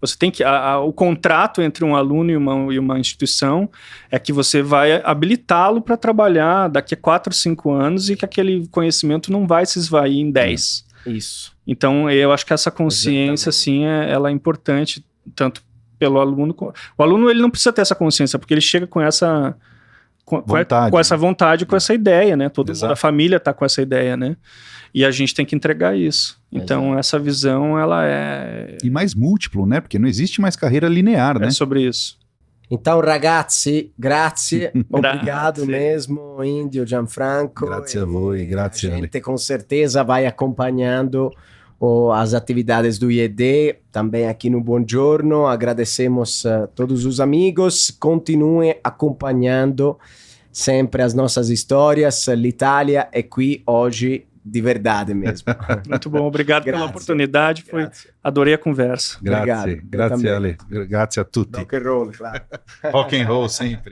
S4: Você tem que... o contrato entre um aluno e uma instituição é que você vai habilitá-lo para trabalhar daqui a 4, 5 anos e que aquele conhecimento não vai se esvair em 10.
S1: Isso.
S4: Então, eu acho que essa consciência, assim, ela é importante, tanto pelo aluno... O aluno, ele não precisa ter essa consciência, porque ele chega com essa... Com essa vontade, com essa ideia, né? Toda a família está com essa ideia, né? E a gente tem que entregar isso. Então, essa visão, ela é...
S6: E mais múltiplo, né? Porque não existe mais carreira linear, né?
S4: É sobre isso.
S1: Então, ragazzi, grazie. Obrigado mesmo, Índio, Gianfranco.
S6: Grazie a voi, grazie
S1: a gente com certeza vai acompanhando as atividades do IED, também aqui no Buongiorno. Agradecemos a todos os amigos. Continuem acompanhando sempre as nossas histórias. L'Italia é qui hoje de verdade mesmo.
S4: Muito bom, obrigado pela oportunidade. Adorei a conversa.
S6: Grazie, Ale. Grazie a tutti.
S1: Rock and roll, claro.
S6: Rock and roll sempre.